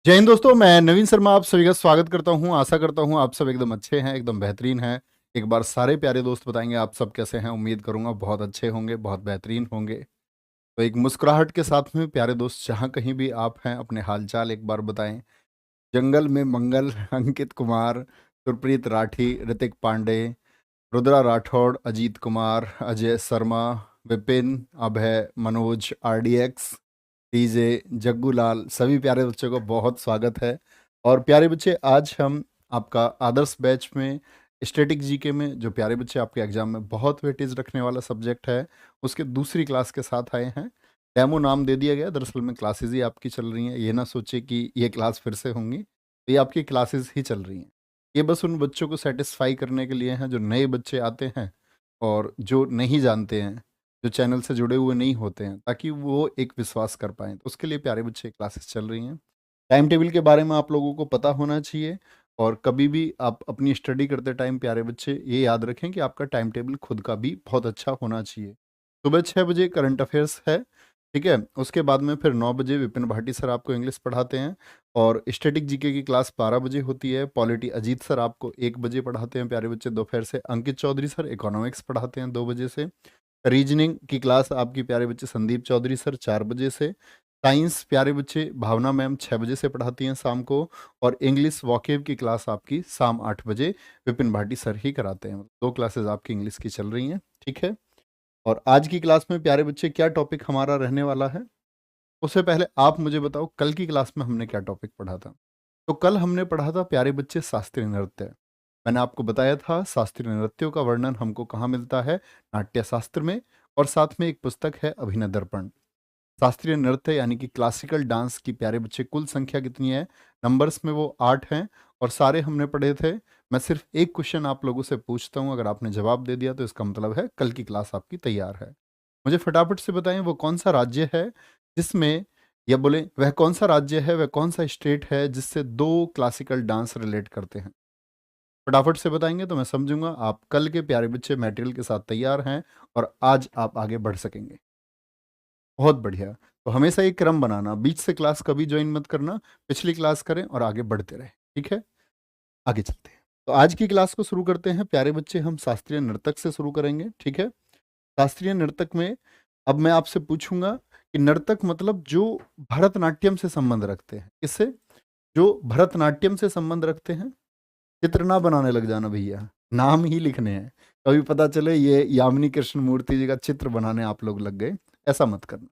जय हिंद दोस्तों, मैं नवीन शर्मा आप सभी का स्वागत करता हूं। आशा करता हूं आप सब एकदम अच्छे हैं, एकदम बेहतरीन हैं। एक बार सारे प्यारे दोस्त बताएंगे आप सब कैसे हैं। उम्मीद करूंगा बहुत अच्छे होंगे, बहुत बेहतरीन होंगे। तो एक मुस्कुराहट के साथ में प्यारे दोस्त जहां कहीं भी आप हैं अपने हालचाल एक बार बताएं। जंगल में मंगल अंकित कुमार, सुरप्रीत राठी, ऋतिक पांडे, रुद्रा राठौड़, अजीत कुमार, अजय शर्मा, विपिन, अभय, मनोज, आरडीएक्स, डीजे, जग्गू लाल, सभी प्यारे बच्चों को बहुत स्वागत है। और प्यारे बच्चे, आज हम आपका आदर्श बैच में स्टैटिक जीके में जो प्यारे बच्चे आपके एग्जाम में बहुत वेटेज रखने वाला सब्जेक्ट है उसके दूसरी क्लास के साथ आए हैं। डेमो नाम दे दिया गया, दरअसल में क्लासेस ही आपकी चल रही हैं। ये ना सोचे कि ये क्लास फिर से होंगी, तो ये आपकी क्लासेस ही चल रही हैं। ये बस उन बच्चों को सेटिस्फाई करने के लिए हैं जो नए बच्चे आते हैं और जो नहीं जानते हैं, जो चैनल से जुड़े हुए नहीं होते हैं, ताकि वो एक विश्वास कर पाएँ। तो उसके लिए प्यारे बच्चे क्लासेस चल रही हैं। टाइम टेबल के बारे में आप लोगों को पता होना चाहिए। और कभी भी आप अपनी स्टडी करते टाइम प्यारे बच्चे ये याद रखें कि आपका टाइम टेबल खुद का भी बहुत अच्छा होना चाहिए। सुबह 6 बजे करंट अफेयर्स है, ठीक है। उसके बाद में फिर 9 बजे विपिन भाटी सर आपको इंग्लिश पढ़ाते हैं। और स्टैटिक जीके की क्लास 12 बजे होती है। पॉलिटी अजीत सर आपको 1 बजे पढ़ाते हैं प्यारे बच्चे दोपहर से। अंकित चौधरी सर इकोनॉमिक्स पढ़ाते हैं 2 बजे से। रीजनिंग की क्लास आपकी प्यारे बच्चे संदीप चौधरी सर 4 बजे से। साइंस प्यारे बच्चे भावना मैम 6 बजे से पढ़ाती हैं शाम को। और इंग्लिश वॉकेब की क्लास आपकी शाम 8 बजे विपिन भाटी सर ही कराते हैं। 2 क्लासेस आपकी इंग्लिश की चल रही हैं, ठीक है। और आज की क्लास में प्यारे बच्चे क्या टॉपिक हमारा रहने वाला है, उससे पहले आप मुझे बताओ कल की क्लास में हमने क्या टॉपिक पढ़ा था। तो कल हमने पढ़ा था प्यारे बच्चे शास्त्रीय नृत्य। मैंने आपको बताया था शास्त्रीय नृत्यों का वर्णन हमको कहाँ मिलता है, नाट्य शास्त्र में। और साथ में एक पुस्तक है अभिनय दर्पण। शास्त्रीय नृत्य यानी कि क्लासिकल डांस की प्यारे बच्चे कुल संख्या कितनी है, नंबर्स में वो 8 हैं। और सारे हमने पढ़े थे। मैं सिर्फ एक क्वेश्चन आप लोगों से पूछता हूँ, अगर आपने जवाब दे दिया तो इसका मतलब है कल की क्लास आपकी तैयार है। मुझे फटाफट से बताएं वो कौन सा राज्य है जिसमें, या बोले वह कौन सा राज्य है, वह कौन सा स्टेट है जिससे 2 क्लासिकल डांस रिलेट करते हैं। फटाफट से बताएंगे तो मैं समझूंगा आप कल के प्यारे बच्चे मटेरियल के साथ तैयार हैं और आज आप आगे बढ़ सकेंगे। बहुत बढ़िया। तो हमेशा एक क्रम बनाना, बीच से क्लास कभी ज्वाइन मत करना, पिछली क्लास करें और आगे बढ़ते रहें, ठीक है। आगे चलते हैं। तो आज की क्लास को शुरू करते हैं प्यारे बच्चे। हम शास्त्रीय नर्तक से शुरू करेंगे, ठीक है। शास्त्रीय नर्तक में अब मैं आपसे पूछूंगा कि नर्तक मतलब जो भरतनाट्यम से संबंध रखते हैं। किससे? जो भरतनाट्यम से संबंध रखते हैं। चित्र ना बनाने लग जाना भैया, नाम ही लिखने हैं। कभी पता चले ये यामिनी कृष्ण मूर्ति जी का चित्र बनाने आप लोग लग गए, ऐसा मत करना।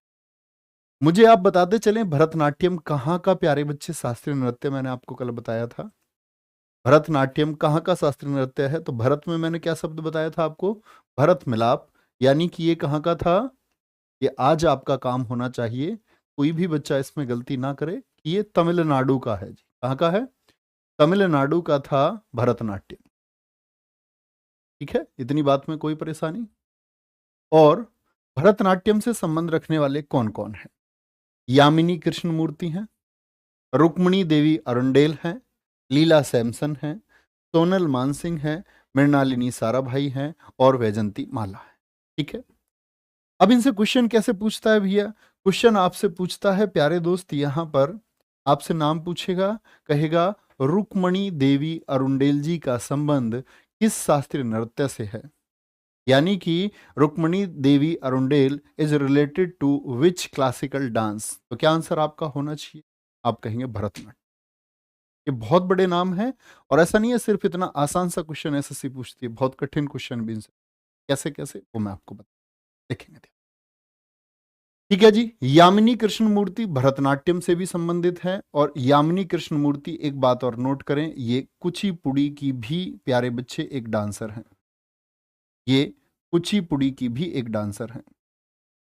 मुझे आप बताते चलें भरतनाट्यम कहाँ का प्यारे बच्चे शास्त्रीय नृत्य, मैंने आपको कल बताया था। भरतनाट्यम कहाँ का शास्त्रीय नृत्य है? तो भरत में मैंने क्या शब्द बताया था आपको? भरत मिलाप। यानी कि ये कहाँ का था? ये आज आपका काम होना चाहिए, कोई भी बच्चा इसमें गलती ना करे कि ये तमिलनाडु का है जी। कहाँ का है? तमिलनाडु का था भरतनाट्यम, ठीक है। इतनी बात में कोई परेशानी? और भरतनाट्यम से संबंध रखने वाले कौन कौन है? यामिनी कृष्ण मूर्ति हैं, रुक्मणी देवी अरुंडेल हैं, लीला सैमसन हैं, सोनल मानसिंह हैं, मृणालिनी साराभाई हैं और वैजंती माला है, ठीक है। अब इनसे क्वेश्चन कैसे पूछता है भैया? क्वेश्चन आपसे पूछता है प्यारे दोस्त, यहां पर आपसे नाम पूछेगा, कहेगा रुक्मणी देवी अरुंडेल जी का संबंध किस शास्त्रीय नृत्य से है। यानी कि Rukmini Devi Arundale is related to which classical dance. तो क्या आंसर आपका होना चाहिए? आप कहेंगे भरतनाट्यम। ये बहुत बड़े नाम है। और ऐसा नहीं है सिर्फ इतना आसान सा क्वेश्चन एसएससी पूछती है, बहुत कठिन क्वेश्चन भी इनसे। कैसे कैसे वो मैं आपको बता देखेंगे। ठीक है जी। यामिनी कृष्ण मूर्ति भरतनाट्यम से भी संबंधित है। और यामिनी कृष्ण मूर्ति, एक बात और नोट करें, ये कुचिपुड़ी की भी प्यारे बच्चे एक डांसर हैं। ये कुचिपुड़ी की भी एक डांसर हैं।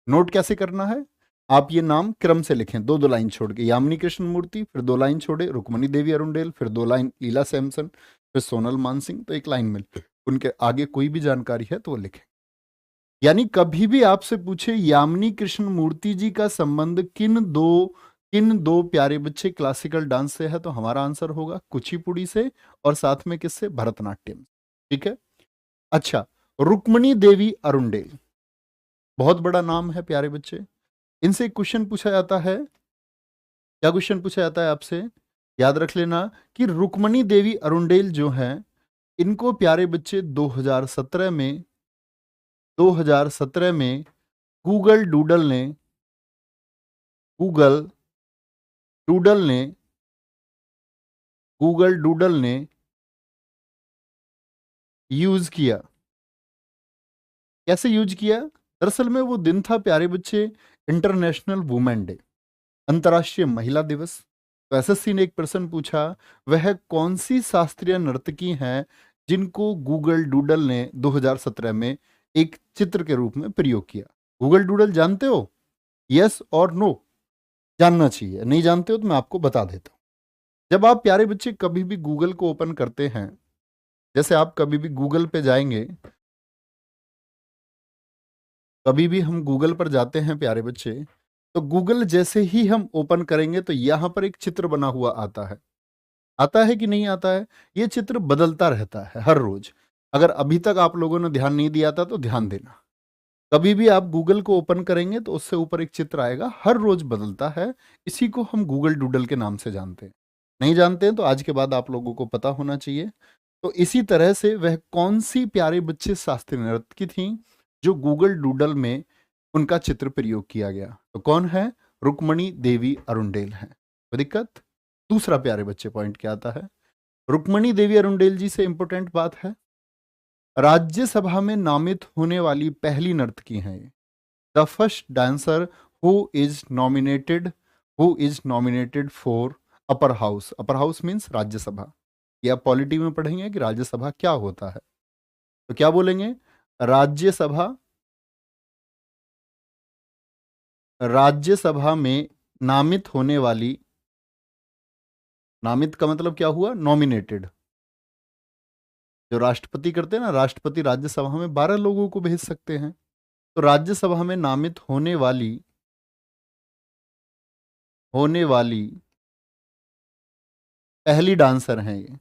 नोट कैसे करना है? आप ये नाम क्रम से लिखें, 2-2 लाइन छोड़ के। यामिनी कृष्ण मूर्ति, फिर 2 लाइन छोड़े रुक्मणी देवी अरुंडेल, फिर 2 लाइन लीला सैमसन, फिर सोनल मानसिंह, तो 1 लाइन में उनके आगे कोई भी जानकारी है तो वो लिखें। यानी कभी भी आपसे पूछे यामिनी कृष्ण मूर्ति जी का संबंध किन दो प्यारे बच्चे क्लासिकल डांस से है, तो हमारा आंसर होगा कुचिपुड़ी से और साथ में किससे? भरतनाट्यम, ठीक है। अच्छा, रुक्मणी देवी अरुंडेल बहुत बड़ा नाम है प्यारे बच्चे। इनसे एक क्वेश्चन पूछा जाता है। क्या क्वेश्चन पूछा जाता है आपसे? याद रख लेना कि रुक्मणी देवी अरुंडेल जो हैं, इनको प्यारे बच्चे 2017 में गूगल डूडल ने गूगल डूडल ने गूगल डूडल ने यूज किया। कैसे यूज किया? दरअसल में वो दिन था प्यारे बच्चे इंटरनेशनल वुमेन डे, अंतर्राष्ट्रीय महिला दिवस। तो एसएससी ने एक प्रश्न पूछा, वह कौन सी शास्त्रीय नर्तकी हैं जिनको गूगल डूडल ने 2017 में एक चित्र के रूप में प्रयोग किया? गूगल डूडल जानते हो? यस और नो? जानना चाहिए। नहीं जानते हो तो मैं आपको बता देता हूं। जब आप प्यारे बच्चे कभी भी गूगल को ओपन करते हैं, जैसे आप कभी भी गूगल पे जाएंगे, कभी भी हम गूगल पर जाते हैं प्यारे बच्चे, तो गूगल जैसे ही हम ओपन करेंगे तो यहाँ पर एक चित्र बना हुआ आता है कि नहीं आता है? ये चित्र बदलता रहता है हर रोज। अगर अभी तक आप लोगों ने ध्यान नहीं दिया था तो ध्यान देना। कभी भी आप गूगल को ओपन करेंगे तो उससे ऊपर एक चित्र आएगा, हर रोज बदलता है। इसी को हम गूगल डूडल के नाम से जानते हैं। नहीं जानते हैं तो आज के बाद आप लोगों को पता होना चाहिए। तो इसी तरह से वह कौन सी प्यारे बच्चे शास्त्रीय नर्तकी थी जो गूगल डूडल में उनका चित्र प्रयोग किया गया? तो कौन है? रुक्मणी देवी अरुंडेल है। कोई दिक्कत? दूसरा प्यारे बच्चे पॉइंट क्या आता है? रुक्मणी देवी अरुंडेल जी से इंपॉर्टेंट बात है, राज्यसभा में नामित होने वाली पहली नर्तकी हैं ये। The first dancer who is nominated for upper house. Upper house means Rajya Sabha. ये आप पॉलिटी में पढ़ेंगे कि राज्यसभा क्या होता है। तो क्या बोलेंगे? राज्यसभा, राज्यसभा में नामित होने वाली, नामित का मतलब क्या हुआ? नॉमिनेटेड। जो राष्ट्रपति करते हैं ना, राष्ट्रपति राज्यसभा में 12 लोगों को भेज सकते हैं। तो राज्यसभा में नामित होने वाली पहली डांसर हैं ये,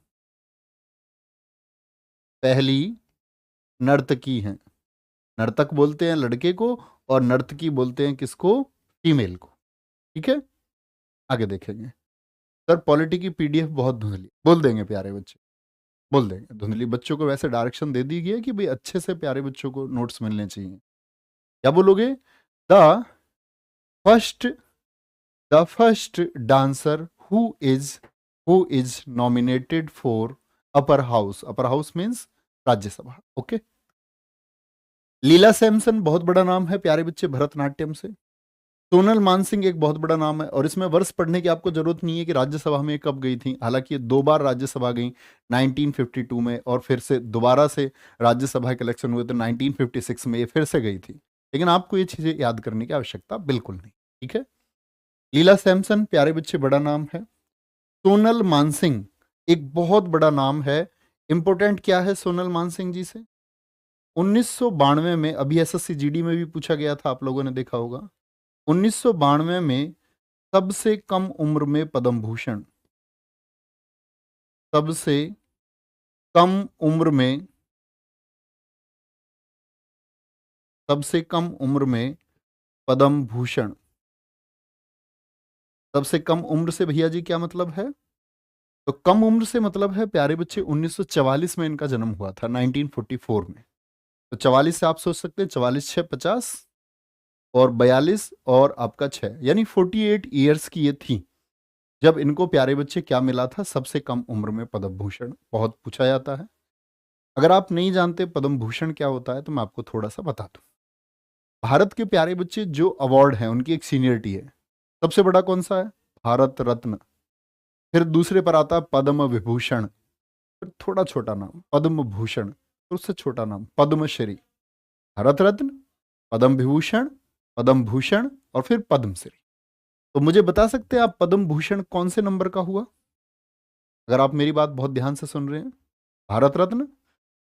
पहली नर्तकी हैं। नर्तक बोलते हैं लड़के को और नर्तकी बोलते हैं किसको? फीमेल को। ठीक है, आगे देखेंगे। सर पॉलिटी की पीडीएफ बहुत धुंधली, बोल देंगे प्यारे बच्चे, बोल देंगे। धुंधली बच्चों को वैसे डायरेक्शन दे दी गई है कि भाई अच्छे से प्यारे बच्चों को नोट्स मिलने चाहिए। क्या बोलोगे? The first the first dancer who is nominated for upper house. Upper house means Rajya Sabha. Okay. Leela Samson बहुत बड़ा नाम है प्यारे बच्चे भरतनाट्यम से। सोनल मानसिंह एक बहुत बड़ा नाम है, और इसमें वर्ष पढ़ने की आपको जरूरत नहीं है कि राज्यसभा में कब गई थी। हालांकि ये 2 बार राज्यसभा गई, 1952 में, और फिर से दोबारा से राज्यसभा के इलेक्शन हुए तो 1956 में ये फिर से गई थी। लेकिन आपको ये चीजें याद करने की आवश्यकता बिल्कुल नहीं। ठीक है। लीला सैमसन प्यारे बच्चे बड़ा नाम है। सोनल मानसिंह एक बहुत बड़ा नाम है। इंपोर्टेंट क्या है सोनल मानसिंह जी से? 1992 में, अभी एसएससी जीडी में भी पूछा गया था, आप लोगों ने देखा होगा। 1992 में सबसे कम उम्र में पद्म भूषण, सबसे कम उम्र में, सबसे कम उम्र में पद्म भूषण। सबसे कम उम्र से भैया जी क्या मतलब है? तो कम उम्र से मतलब है प्यारे बच्चे 1944 में इनका जन्म हुआ था, 1944 में। तो 44 से आप सोच सकते हैं 44 6 50 और 42 और आपका 6, यानी 48 ईयर्स की ये थी जब इनको प्यारे बच्चे क्या मिला था? सबसे कम उम्र में पद्म भूषण। बहुत पूछा जाता है। अगर आप नहीं जानते पद्म भूषण क्या होता है तो मैं आपको थोड़ा सा बता दूं। भारत के प्यारे बच्चे जो अवार्ड हैं उनकी एक सीनियरिटी है। सबसे बड़ा कौन सा है? भारत रत्न। फिर दूसरे पर आता है पद्म विभूषण, फिर थोड़ा छोटा नाम पद्म भूषण, फिर उससे छोटा नाम पद्मश्री। भारत रत्न, पद्म विभूषण, पद्म भूषण और फिर पद्मश्री। तो मुझे बता सकते हैं आप पद्म भूषण कौन से नंबर का हुआ? अगर आप मेरी बात बहुत ध्यान से सुन रहे हैं। भारत रत्न,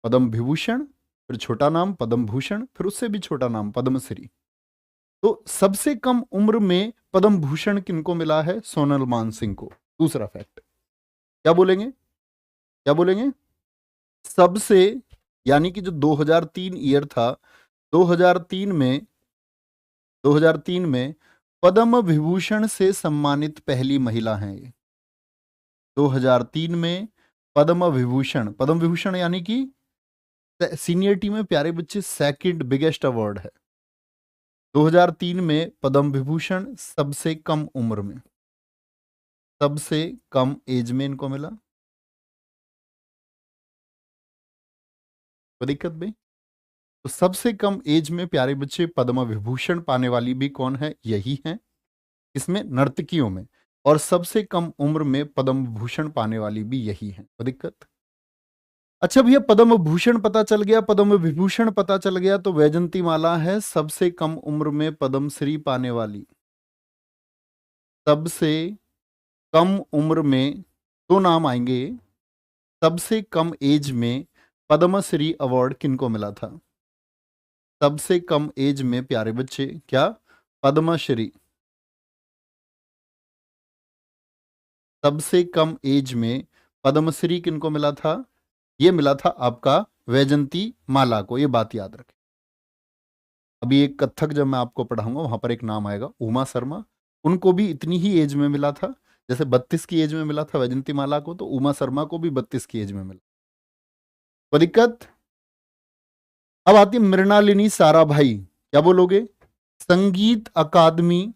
पद्म विभूषण, फिर छोटा नाम पद्म भूषण, फिर उससे भी छोटा नाम पद्मश्री। तो सबसे कम उम्र में पद्म भूषण किनको मिला है? सोनल मानसिंह को। दूसरा फैक्ट क्या बोलेंगे? क्या बोलेंगे? सबसे, यानी कि जो 2003 ईयर था, 2003 में 2003 में पद्म विभूषण से सम्मानित पहली महिला हैं ये। 2003 में पद्म विभूषण, पद्म विभूषण यानी कि सीनियरिटी में प्यारे बच्चे सेकंड बिगेस्ट अवार्ड है। 2003 में पद्म विभूषण सबसे कम उम्र में, सबसे कम एज में इनको मिला। कोई दिक्कत भाई? तो सबसे कम एज में प्यारे बच्चे पद्म विभूषण पाने वाली भी कौन है? यही है, इसमें नर्तकियों में। और सबसे कम उम्र में पद्म भूषण पाने वाली भी यही है। कोई दिक्कत? अच्छा भैया, पद्म भूषण पता चल गया, पद्म विभूषण पता चल गया, तो वैजंती माला है सबसे कम उम्र में पद्म श्री पाने वाली। सबसे कम उम्र में दो नाम आएंगे। सबसे कम एज में पद्मश्री अवार्ड किनको मिला था? सबसे कम एज में प्यारे बच्चे क्या? पद्मश्री। सबसे कम एज में पद्मश्री किनको मिला था? ये मिला था आपका वैजंती माला को, ये बात याद रखें। अभी एक कथक जब मैं आपको पढ़ाऊंगा वहां पर एक नाम आएगा उमा शर्मा, उनको भी इतनी ही एज में मिला था। जैसे 32 की एज में मिला था वैजंती माला को, तो उमा शर्मा को भी 32 की एज में मिला। कोई दिक्कत? अब आती है मृणालिनी साराभाई, क्या बोलोगे? संगीत अकादमी,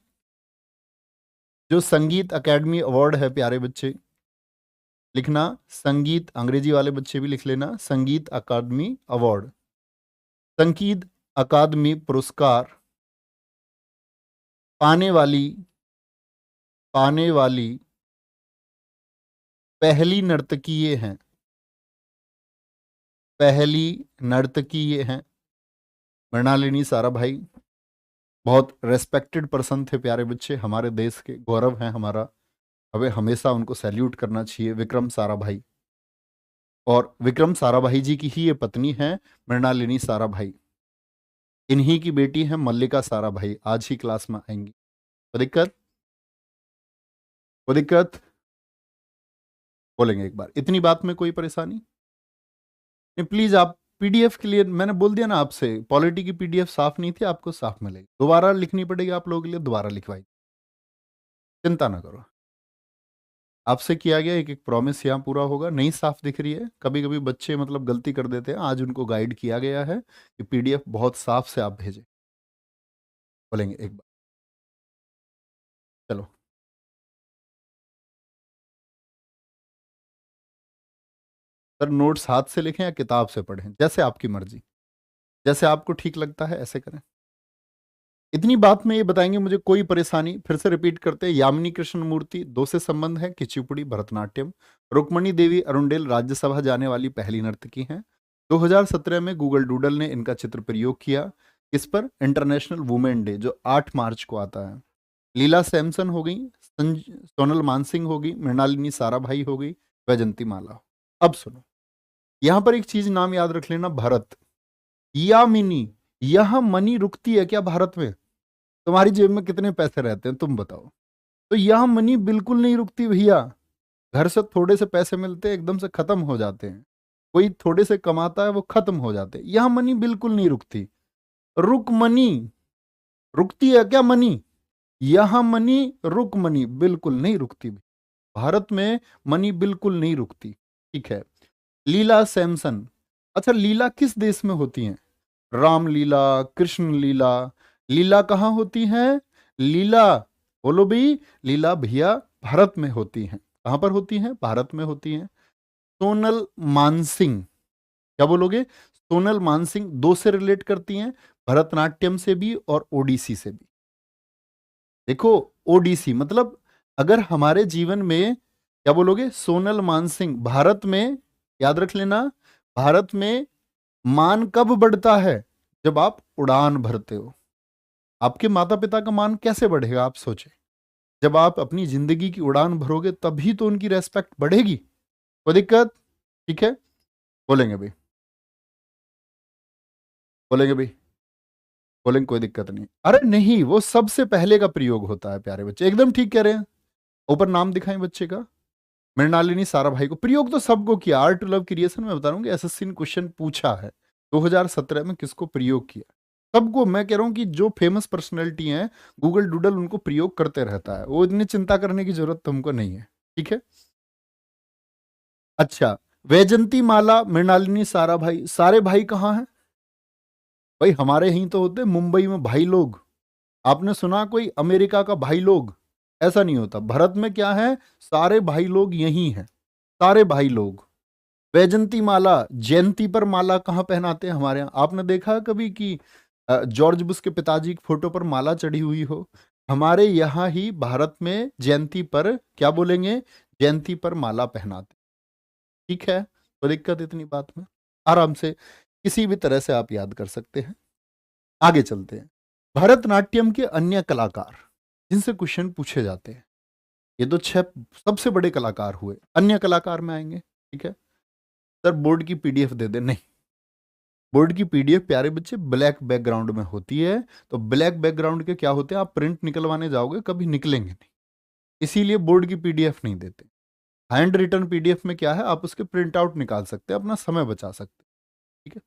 जो संगीत अकेडमी अवार्ड है प्यारे बच्चे, लिखना संगीत, अंग्रेजी वाले बच्चे भी लिख लेना संगीत अकादमी अवार्ड। संगीत अकादमी पुरस्कार पाने वाली पहली नर्तकी ये हैं, पहली नर्तकी ये हैं मृणालिनी साराभाई। बहुत रेस्पेक्टेड पर्सन थे प्यारे बच्चे, हमारे देश के गौरव हैं हमारा, हमें हमेशा उनको सैल्यूट करना चाहिए, विक्रम साराभाई। और विक्रम साराभाई जी की ही ये पत्नी है मृणालिनी साराभाई। इन्हीं की बेटी है मल्लिका साराभाई, आज ही क्लास में आएंगी। कोई दिक्कत? कोई दिक्कत? बोलेंगे एक बार, इतनी बात में कोई परेशानी नहीं? प्लीज आप पीडीएफ के लिए, मैंने बोल दिया ना आपसे, पॉलिटी की पीडीएफ साफ नहीं थी, आपको साफ मिलेगी, दोबारा लिखनी पड़ेगी आप लोगों के लिए, दोबारा लिखवाई, चिंता ना करो। आपसे किया गया एक एक प्रॉमिस यहाँ पूरा होगा। नहीं साफ दिख रही है, कभी कभी बच्चे मतलब गलती कर देते हैं, आज उनको गाइड किया गया है कि पीडीएफ बहुत साफ से आप भेजें। बोलेंगे एक बार, चलो। सर नोट्स हाथ से लिखें या किताब से पढ़ें? जैसे आपकी मर्जी, जैसे आपको ठीक लगता है ऐसे करें। इतनी बात में ये बताएंगे, मुझे कोई परेशानी, फिर से रिपीट करते हैं। यामिनी कृष्ण मूर्ति, दो से संबंध है, कुचिपुड़ी, भरतनाट्यम। रुक्मणी देवी अरुंडेल राज्यसभा जाने वाली पहली नर्तकी हैं। 2017 में गूगल डूडल ने इनका चित्र प्रयोग किया, इस पर इंटरनेशनल वुमेन डे जो 8 मार्च को आता है। लीला सैमसन हो गई, सोनल मानसिंह हो गई, मृणालिनी साराभाई हो गई, वैजंती माला। अब सुनो, यहां पर एक चीज नाम याद रख लेना, भरत। यामिनी, यह मनी रुकती है क्या भारत में? तुम्हारी जेब में कितने पैसे रहते हैं तुम बताओ? तो यह मनी बिल्कुल नहीं रुकती भैया। घर से थोड़े से पैसे मिलते हैं, एकदम से खत्म हो जाते हैं। कोई थोड़े से कमाता है, वो खत्म हो जाते हैं। यह मनी बिल्कुल नहीं रुकती। रुक मनी, रुकती है क्या मनी? यह मनी, रुक मनी बिल्कुल नहीं रुकती। भारत में मनी बिल्कुल नहीं रुकती। ठीक है। लीला सैमसन, अच्छा लीला किस देश में होती है? रामलीला, कृष्ण लीला। लीला कहाँ होती है? लीला, बोलो भी, लीला भैया भारत में होती हैं। कहां पर होती हैं? भारत में होती हैं। सोनल मानसिंह, क्या बोलोगे? सोनल मानसिंह दो से रिलेट करती हैं, भरतनाट्यम से भी और ओडिसी से भी। देखो, ओडिसी मतलब अगर हमारे जीवन में, क्या बोलोगे? सोनल मानसिंह, भारत में, याद रख लेना, भारत में मान कब बढ़ता है? जब आप उड़ान भरते हो। आपके माता पिता का मान कैसे बढ़ेगा आप सोचें? जब आप अपनी जिंदगी की उड़ान भरोगे तभी तो उनकी रेस्पेक्ट बढ़ेगी। कोई दिक्कत? ठीक है, बोलेंगे भाई, बोलेंगे भाई, बोलेंगे कोई दिक्कत नहीं। अरे नहीं, वो सबसे पहले का प्रयोग होता है प्यारे बच्चे, एकदम ठीक कह रहे हैं। ऊपर नाम दिखाएं बच्चे का, मृणालिनी साराभाई को। प्रयोग तो सबको किया, आर्ट टू लव क्रिएशन में बता रहा हूँ कि एसएससी ने क्वेश्चन पूछा है 2017 में किसको प्रयोग किया। सबको मैं कह रहा हूँ कि जो फेमस पर्सनैलिटी हैं, गूगल डूडल उनको प्रयोग करते रहता है, वो इतनी चिंता करने की जरूरत तुमको नहीं है। ठीक है, अच्छा, वैजंती माला, मृणालिनी, सारा भाई, सारे भाई कहाँ हैं? भाई हमारे यहीं तो होते हैं, मुंबई में भाई लोग। आपने सुना कोई अमेरिका का भाई लोग? ऐसा नहीं होता। भारत में क्या है, सारे भाई लोग यही हैं, सारे भाई लोग। वैजंती माला, जयंती पर माला कहाँ पहनाते हैं हमारे यहाँ? आपने देखा है कभी कि जॉर्ज बुश के पिताजी की फोटो पर माला चढ़ी हुई हो? हमारे यहाँ ही भारत में जयंती पर क्या बोलेंगे, जयंती पर माला पहनाते। ठीक है, तो दिक्कत इतनी बात में, आराम से किसी भी तरह से आप याद कर सकते हैं। आगे चलते हैं। भरतनाट्यम के अन्य कलाकार जिनसे क्वेश्चन पूछे जाते हैं, ये तो 6 सबसे बड़े कलाकार हुए, अन्य कलाकार में आएंगे। ठीक है सर, बोर्ड की पीडीएफ दे दे। नहीं, बोर्ड की पीडीएफ प्यारे बच्चे ब्लैक बैकग्राउंड में होती है, तो ब्लैक बैकग्राउंड के क्या होते हैं, आप प्रिंट निकलवाने जाओगे कभी निकलेंगे नहीं, इसीलिए बोर्ड की पीडीएफ नहीं देते। हैंड रिटन पीडीएफ में क्या है, आप उसके प्रिंट आउट निकाल सकते हैं, अपना समय बचा सकते हैं। ठीक है,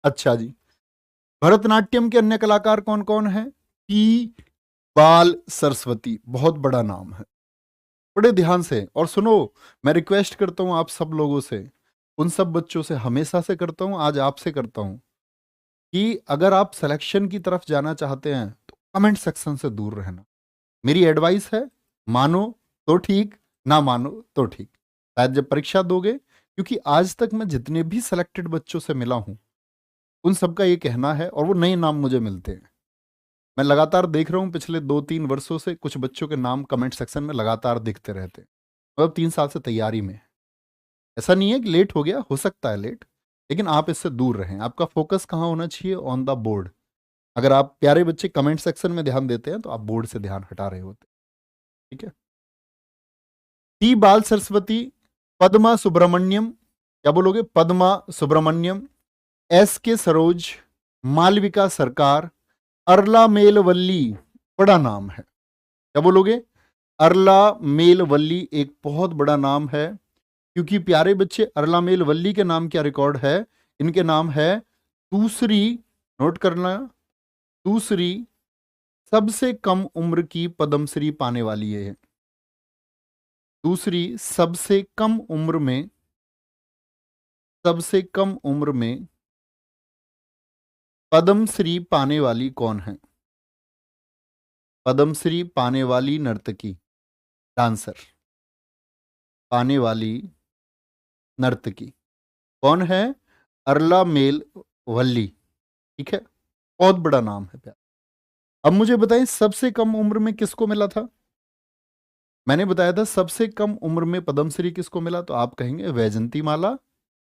अच्छा जी, भरतनाट्यम के अन्य कलाकार कौन कौन है? पी बाल सरस्वती, बहुत बड़ा नाम है, बड़े ध्यान से और सुनो। मैं रिक्वेस्ट करता हूं आप सब लोगों से, उन सब बच्चों से, हमेशा से करता हूं, आज आपसे करता हूं, कि अगर आप सिलेक्शन की तरफ जाना चाहते हैं तो कमेंट सेक्शन से दूर रहना। मेरी एडवाइस है, मानो तो ठीक, ना मानो तो ठीक। शायद जब परीक्षा दोगे, क्योंकि आज तक मैं जितने भी सिलेक्टेड बच्चों से मिला हूं, उन सबका ये कहना है, और वो नए नाम मुझे मिलते हैं। मैं लगातार देख रहा हूं पिछले 2-3 वर्षों से, कुछ बच्चों के नाम कमेंट सेक्शन में लगातार दिखते रहते हैं, मतलब 3 साल से तैयारी में। ऐसा नहीं है कि लेट हो गया, हो सकता है लेट, लेकिन आप इससे दूर रहें। आपका फोकस कहाँ होना चाहिए, ऑन द बोर्ड। अगर आप प्यारे बच्चे कमेंट सेक्शन में ध्यान देते हैं तो आप बोर्ड से ध्यान हटा रहे होते। ठीक है, टी बाल सरस्वती, पद्मा सुब्रमण्यम, क्या बोलोगे, पद्मा सुब्रमण्यम, एस के सरोज, मालविका सरकार, अरला मेलवल्ली, बड़ा नाम है, क्या बोलोगे, अरला मेलवल्ली एक बहुत बड़ा नाम है, क्योंकि प्यारे बच्चे अरला मेलवल्ली के नाम क्या रिकॉर्ड है, इनके नाम है दूसरी, नोट करना, दूसरी सबसे कम उम्र की पद्मश्री पाने वाली है। दूसरी सबसे कम उम्र में, सबसे कम उम्र में पद्मश्री पाने वाली कौन है? पद्मश्री पाने वाली नर्तकी, डांसर, पाने वाली नर्तकी कौन है? अरला मेल वल्ली। ठीक है, बहुत बड़ा नाम है प्यार। अब मुझे बताएं, सबसे कम उम्र में किसको मिला था? मैंने बताया था सबसे कम उम्र में पद्मश्री किसको मिला, तो आप कहेंगे वैजंती माला,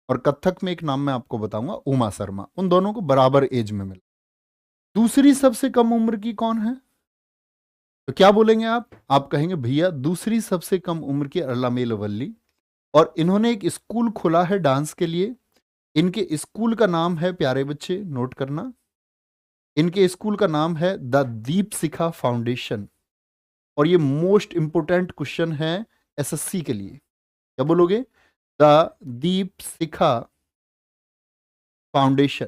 और कथक में एक नाम मैं आपको बताऊंगा, उमा शर्मा, उन दोनों को बराबर एज में मिला। दूसरी सबसे कम उम्र की कौन है? तो क्या बोलेंगे आप कहेंगे भैया दूसरी सबसे कम उम्र की अरला मेलवल्ली, और इन्होंने एक स्कूल खोला है डांस के लिए। इनके स्कूल का नाम है, प्यारे बच्चे नोट करना, इनके स्कूल का नाम है द दीप शिखा फाउंडेशन। और ये मोस्ट इंपोर्टेंट क्वेश्चन है एसएससी के लिए, क्या बोलोगे, द दीप शिखा फाउंडेशन।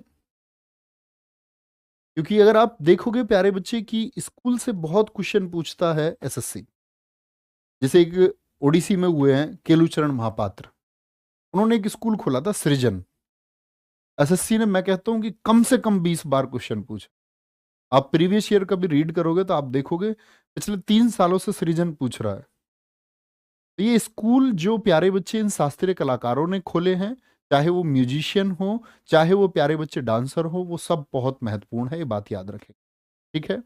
क्योंकि अगर आप देखोगे प्यारे बच्चे की स्कूल से बहुत क्वेश्चन पूछता है एसएससी। जैसे एक ओडिसी में हुए हैं केलुचरण महापात्र, उन्होंने एक स्कूल खोला था सृजन। एसएससी ने, मैं कहता हूं कि कम से कम 20 बार क्वेश्चन पूछे। आप प्रीवियस ईयर का भी रीड करोगे तो आप देखोगे पिछले 3 सालों से सृजन पूछ रहा है। तो ये स्कूल जो प्यारे बच्चे इन शास्त्रीय कलाकारों ने खोले हैं, चाहे वो म्यूजिशियन हो, चाहे वो प्यारे बच्चे डांसर हो, वो सब बहुत महत्वपूर्ण है, ये बात याद रखें। ठीक है,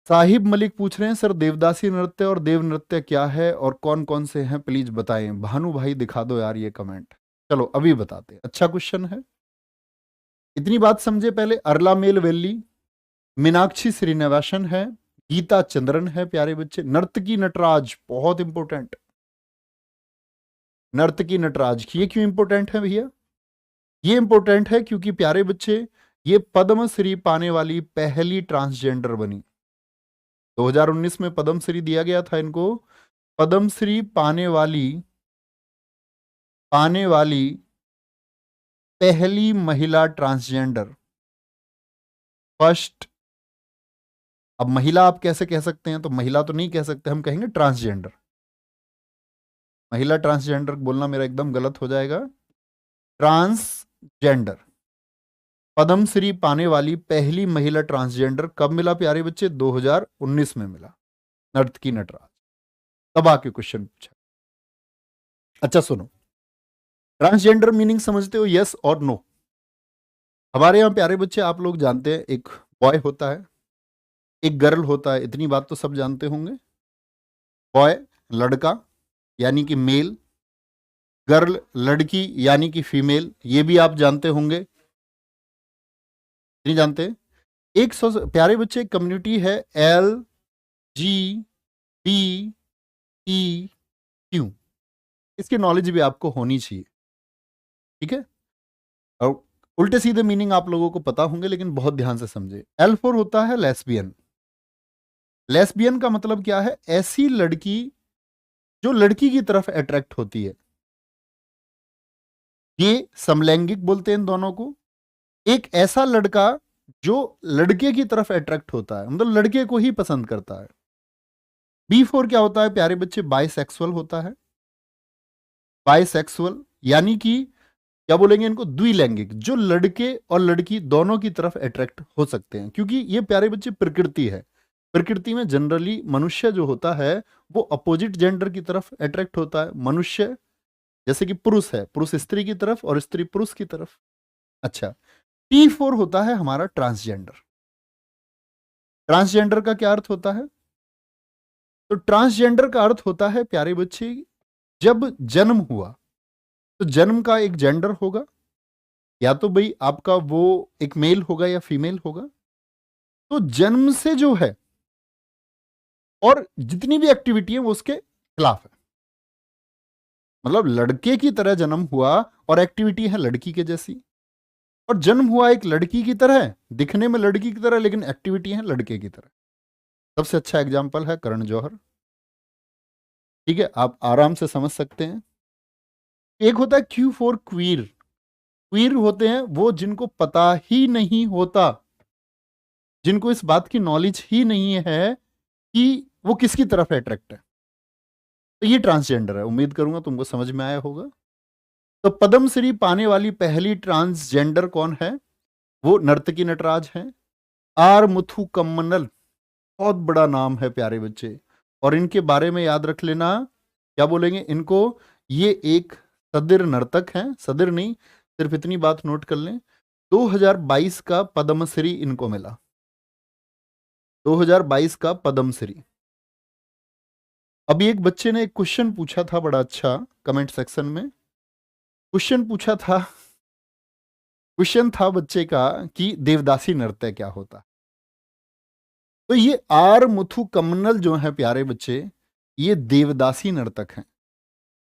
साहिब मलिक पूछ रहे हैं सर देवदासी नृत्य और देव नृत्य क्या है और कौन कौन से हैं, प्लीज बताएं। भानु भाई दिखा दो यार ये कमेंट। चलो अभी बताते हैं, अच्छा क्वेश्चन है। इतनी बात समझे पहले, अरला मेल वेल्ली, मीनाक्षी श्रीनिवासन है, गीता चंद्रन है प्यारे बच्चे, नर्तकी नटराज, बहुत इंपॉर्टेंट, नर्तकी नटराज। ये क्यों इंपॉर्टेंट है भैया? ये इंपॉर्टेंट है क्योंकि प्यारे बच्चे ये पद्मश्री पाने वाली पहली ट्रांसजेंडर बनी। 2019 में पद्मश्री दिया गया था इनको। पद्मश्री पाने वाली पहली महिला ट्रांसजेंडर, फर्स्ट। अब महिला आप कैसे कह सकते हैं, तो महिला तो नहीं कह सकते, हम कहेंगे ट्रांसजेंडर। महिला ट्रांसजेंडर बोलना मेरा एकदम गलत हो जाएगा। ट्रांसजेंडर, पद्मश्री पाने वाली पहली महिला ट्रांसजेंडर कब मिला प्यारे बच्चे? 2019 में मिला, नर्तकी नटराज। तब आके क्वेश्चन पूछा। अच्छा सुनो, ट्रांसजेंडर मीनिंग समझते हो? यस और नो। हमारे यहाँ प्यारे बच्चे आप लोग जानते हैं, एक बॉय होता है, एक गर्ल होता है, इतनी बात तो सब जानते होंगे। बॉय लड़का यानी कि मेल, गर्ल लड़की यानी कि फीमेल, ये भी आप जानते होंगे। नहीं जानते? एक प्यारे बच्चे कम्युनिटी है LGBTQ, इसकी नॉलेज भी आपको होनी चाहिए, ठीक है? और उल्टे सीधे मीनिंग आप लोगों को पता होंगे, लेकिन बहुत ध्यान से समझे। L4 होता है लेस्बियन। लेस्बियन का मतलब क्या है? ऐसी लड़की जो लड़की की तरफ अट्रैक्ट होती है। ये समलैंगिक बोलते हैं इन दोनों को। एक ऐसा लड़का जो लड़के की तरफ अट्रैक्ट होता है, मतलब लड़के को ही पसंद करता है। B4 क्या होता है प्यारे बच्चे? बाइसेक्सुअल होता है। बाइसेक्सुअल यानी कि क्या बोलेंगे इनको? द्विलैंगिक, जो लड़के और लड़की दोनों की तरफ अट्रैक्ट हो सकते हैं, क्योंकि ये प्यारे बच्चे प्रकृति है। प्रकृति में जनरली मनुष्य जो होता है वो अपोजिट जेंडर की तरफ अट्रैक्ट होता है। मनुष्य जैसे कि पुरुष है, पुरुष स्त्री की तरफ और स्त्री पुरुष की तरफ। अच्छा, T4 होता है हमारा ट्रांसजेंडर। ट्रांसजेंडर का क्या अर्थ होता है? तो ट्रांसजेंडर का अर्थ होता है प्यारे बच्चे, जब जन्म हुआ तो जन्म का एक जेंडर होगा, या तो भाई आपका वो एक मेल होगा या फीमेल होगा। तो जन्म से जो है और जितनी भी एक्टिविटी है वो उसके खिलाफ है। मतलब लड़के की तरह जन्म हुआ और एक्टिविटी है लड़की के जैसी, और जन्म हुआ एक लड़की की तरह, दिखने में लड़की की तरह, लेकिन एक्टिविटी है लड़के की तरह। सबसे अच्छा एग्जाम्पल है करण जौहर, ठीक है? आप आराम से समझ सकते हैं। एक होता है Q4 क्वीर। क्वीर होते हैं वो जिनको पता ही नहीं होता, जिनको इस बात की नॉलेज ही नहीं है कि वो किसकी तरफ अट्रैक्ट है। तो ये ट्रांसजेंडर है। उम्मीद करूंगा तुमको समझ में आया होगा। तो पद्मश्री पाने वाली पहली ट्रांसजेंडर कौन है? वो नर्तकी नटराज है। आर मुथु कम्मनल, बहुत बड़ा नाम है प्यारे बच्चे, और इनके बारे में याद रख लेना। क्या बोलेंगे इनको? ये एक सदिर नर्तक हैं, सदिर नहीं, सिर्फ इतनी बात नोट कर लें, 2022 का पद्मश्री इनको मिला। 2022 का पद्मश्री। अभी एक बच्चे ने एक क्वेश्चन पूछा था बड़ा अच्छा कमेंट सेक्शन में। क्वेश्चन पूछा था, क्वेश्चन था बच्चे का कि देवदासी नृत्य क्या होता। तो ये आर मुथु कम्मनल जो है प्यारे बच्चे, ये देवदासी नर्तक हैं।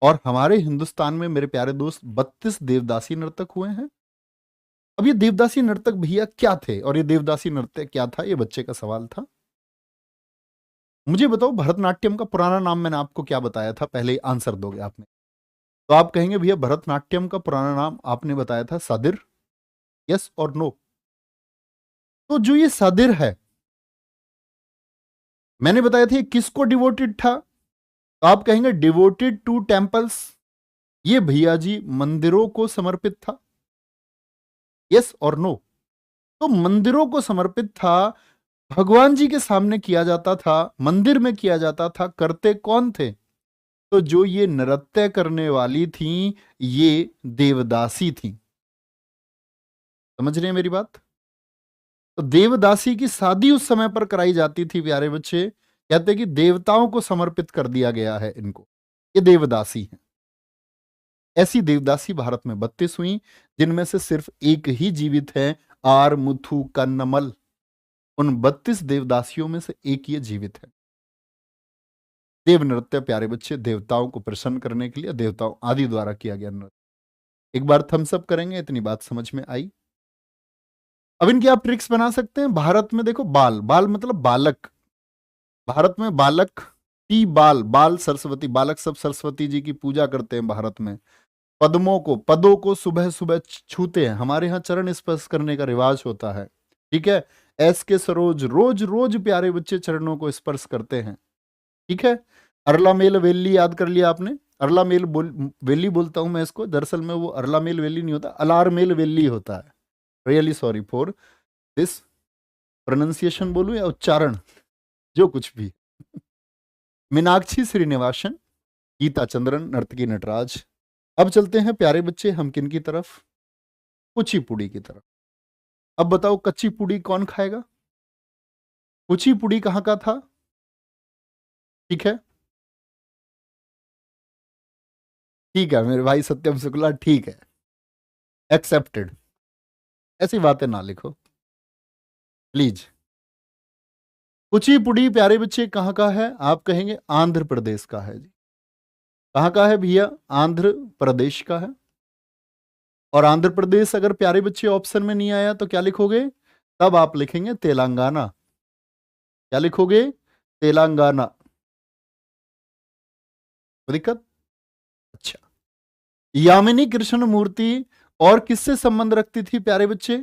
और हमारे हिंदुस्तान में मेरे प्यारे दोस्त 32 देवदासी नर्तक हुए हैं। अब ये देवदासी नर्तक भैया क्या थे और ये देवदासी नृत्य क्या था, ये बच्चे का सवाल था। मुझे बताओ, भरतनाट्यम का पुराना नाम मैंने आपको क्या बताया था? पहले ही आंसर दोगे आपने, तो आप कहेंगे भैया भरतनाट्यम का पुराना नाम आपने बताया था सादिर। यस और नो? तो जो ये सादिर है, मैंने बताया था ये किसको डिवोटेड था? तो आप कहेंगे डिवोटेड टू टेम्पल्स। ये भैया जी मंदिरों को समर्पित था। यस और नो? तो मंदिरों को समर्पित था, भगवान जी के सामने किया जाता था, मंदिर में किया जाता था। करते कौन थे? तो जो ये नृत्य करने वाली थी, ये देवदासी थी। समझ रहे हैं मेरी बात? तो देवदासी की शादी उस समय पर कराई जाती थी प्यारे बच्चे। कहते कि देवताओं को समर्पित कर दिया गया है इनको, ये देवदासी हैं। ऐसी देवदासी भारत में 32 हुई, जिनमें से सिर्फ एक ही जीवित है, आर मुथु कन्नमल। उन 32 देवदासियों में से एक ये जीवित है। देव नृत्य प्यारे बच्चे देवताओं को प्रसन्न करने के लिए, देवताओं आदि द्वारा किया गया नृत्य। एक बार थम्स अप करेंगे, इतनी बात समझ में आई। अब इनकी आप ट्रिक्स बना सकते हैं। भारत में देखो, बाल, बाल मतलब बालक। भारत में बालक, टी बाल, बाल सरस्वती, बालक सब सरस्वती जी की पूजा करते हैं भारत में। पद्मों को, पदों को सुबह सुबह छूते हैं। हमारे यहाँ चरण स्पर्श करने का रिवाज होता है, ठीक है? एस के सरोज रोज रोज प्यारे बच्चे चरणों को स्पर्श करते हैं, ठीक है? अरला मेल वेल्ली याद कर लिया आपने। अरला मेल वेली बोलता हूं मैं इसको, दरअसल में वो अरला मेल वेली नहीं होता, अलारमेल वेली होता है। Really sorry for this pronunciation बोलूं या उच्चारण, जो कुछ भी। मीनाक्षी श्रीनिवासन, गीता चंद्रन, नर्तकी नटराज। अब चलते हैं प्यारे बच्चे हम किन की तरफ, कुचिपुड़ी की तरफ। अब बताओ कच्ची पुड़ी कौन खाएगा? कुचिपुड़ी कहाँ का था? ठीक है, ठीक है मेरे भाई सत्यम शुक्ला, ठीक है, एक्सेप्टेड। ऐसी बातें ना लिखो प्लीज। कुचिपुड़ी प्यारे बच्चे कहाँ का है? आप कहेंगे आंध्र प्रदेश का है जी। कहाँ का है भैया? आंध्र प्रदेश का है। और आंध्र प्रदेश अगर प्यारे बच्चे ऑप्शन में नहीं आया तो क्या लिखोगे? तब आप लिखेंगे तेलंगाना। क्या लिखोगे? तेलंगाना। कोई दिक्कत? अच्छा, यामिनी कृष्ण मूर्ति और किससे संबंध रखती थी प्यारे बच्चे?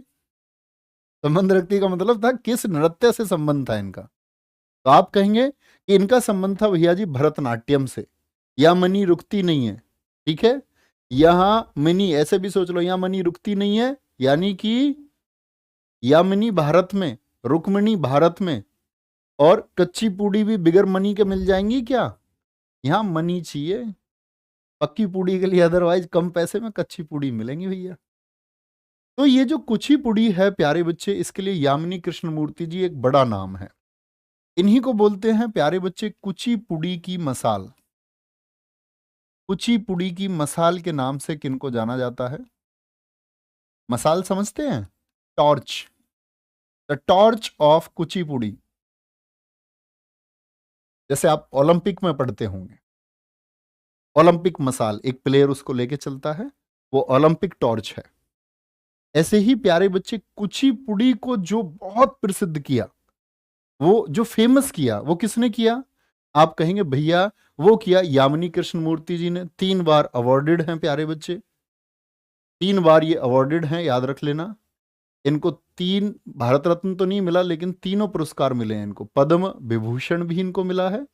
संबंध रखती का मतलब था किस नृत्य से संबंध था इनका? तो आप कहेंगे कि इनका संबंध था भैया जी भरतनाट्यम से। या मनी रुकती नहीं है, ठीक है, यहां मनी ऐसे भी सोच लो, यहां मनी रुकती नहीं है, यानी कि यामिनी भारत में, रुक्मिणी भारत में, और कच्ची पूड़ी भी बिगर मनी के मिल जाएंगी क्या? यहां मनी चाहिए पक्की पूड़ी के लिए, अदरवाइज कम पैसे में कच्ची पूड़ी मिलेंगी भैया। तो ये जो कुचिपुड़ी है प्यारे बच्चे, इसके लिए यामिनी कृष्ण मूर्ति जी एक बड़ा नाम है। इन्हीं को बोलते हैं प्यारे बच्चे कुचिपुड़ी की मसाल। कुचिपुड़ी की मसाल के नाम से किनको जाना जाता है? मसाल समझते हैं? Torch, the torch of Kuchipudi. जैसे आप ओलंपिक में पढ़ते होंगे, ओलंपिक मसाल, एक प्लेयर उसको लेके चलता है, वो ओलंपिक टॉर्च है। ऐसे ही प्यारे बच्चे कुचिपुड़ी को जो बहुत प्रसिद्ध किया, वो जो फेमस किया, वो किसने किया? आप कहेंगे भैया वो किया यामिनी कृष्ण मूर्ति जी ने। 3 बार अवॉर्डेड हैं प्यारे बच्चे, 3 बार ये अवॉर्डेड हैं, याद रख लेना। इनको 3 भारत रत्न तो नहीं मिला, लेकिन तीनों पुरस्कार मिले हैं इनको। पद्म विभूषण भी इनको मिला है,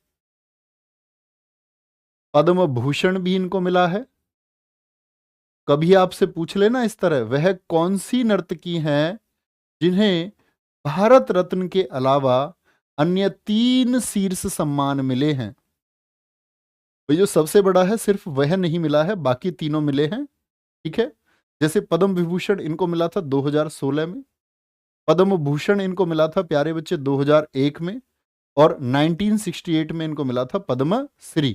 पद्म भूषण भी इनको मिला है। कभी आपसे पूछ लेना इस तरह, वह कौन सी नर्तकी हैं जिन्हें भारत रत्न के अलावा अन्य 3 शीर्ष सम्मान मिले हैं? भाई जो सबसे बड़ा है सिर्फ वह नहीं मिला है, बाकी तीनों मिले हैं, ठीक है। जैसे पद्म विभूषण इनको मिला था 2016 में, पद्म भूषण इनको मिला था प्यारे बच्चे 2001 में, और 1968 में इनको मिला था पद्म श्री,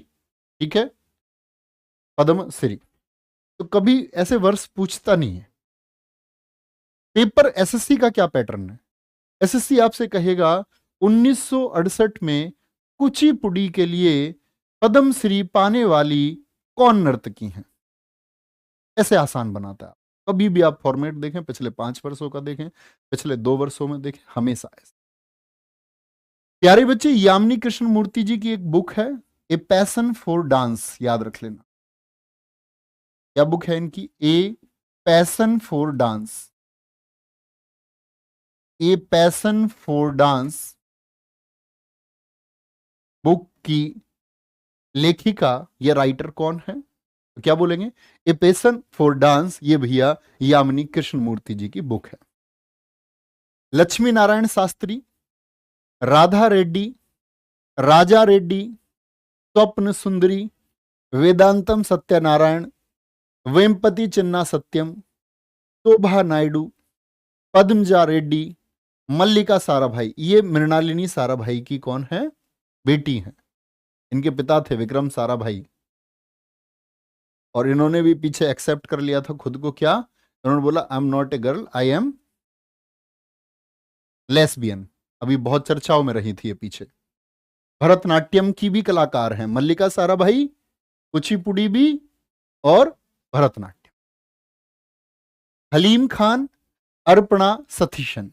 ठीक है, पद्म श्री। तो कभी ऐसे वर्ष पूछता नहीं है। पेपर एसएससी का क्या पैटर्न है? एसएससी आपसे कहेगा 1968 में कुचिपुड़ी के लिए पद्म श्री पाने वाली कौन नर्तकी हैं? ऐसे आसान बनाता है। कभी भी आप फॉर्मेट देखें, पिछले 5 वर्षों का देखें, पिछले 2 वर्षों में देखें, हमेशा ऐसा। प्यारे बच्चे यामिनी कृष्ण मूर्ति जी की एक बुक है, ए पैशन फॉर डांस, याद रख लेना। क्या बुक है इनकी? A passion for dance. A passion for dance book की लेखिका या राइटर कौन है? तो क्या बोलेंगे? ए पैशन फॉर डांस, ये भैया यामिनी कृष्ण मूर्ति जी की बुक है। लक्ष्मी नारायण शास्त्री, राधा रेड्डी, राजा रेड्डी, स्वप्न सुंदरी, वेदांतम सत्यनारायण, वेम्पति चिन्ना सत्यम, शोभा नायडू, पद्मजा रेड्डी, मल्लिका साराभाई। ये मृणालिनी साराभाई की कौन है? बेटी है। इनके पिता थे विक्रम साराभाई, और इन्होंने भी पीछे एक्सेप्ट कर लिया था खुद को। क्या इन्होंने बोला? I am not a girl, I am lesbian. अभी बहुत चर्चाओं में रही थी ये पीछे। भरतनाट्यम की भी कलाकार हैं मल्लिका साराभाई, कुचिपुड़ी भी और भरतनाट्यम। हलीम खान, अर्पणा सतीशन,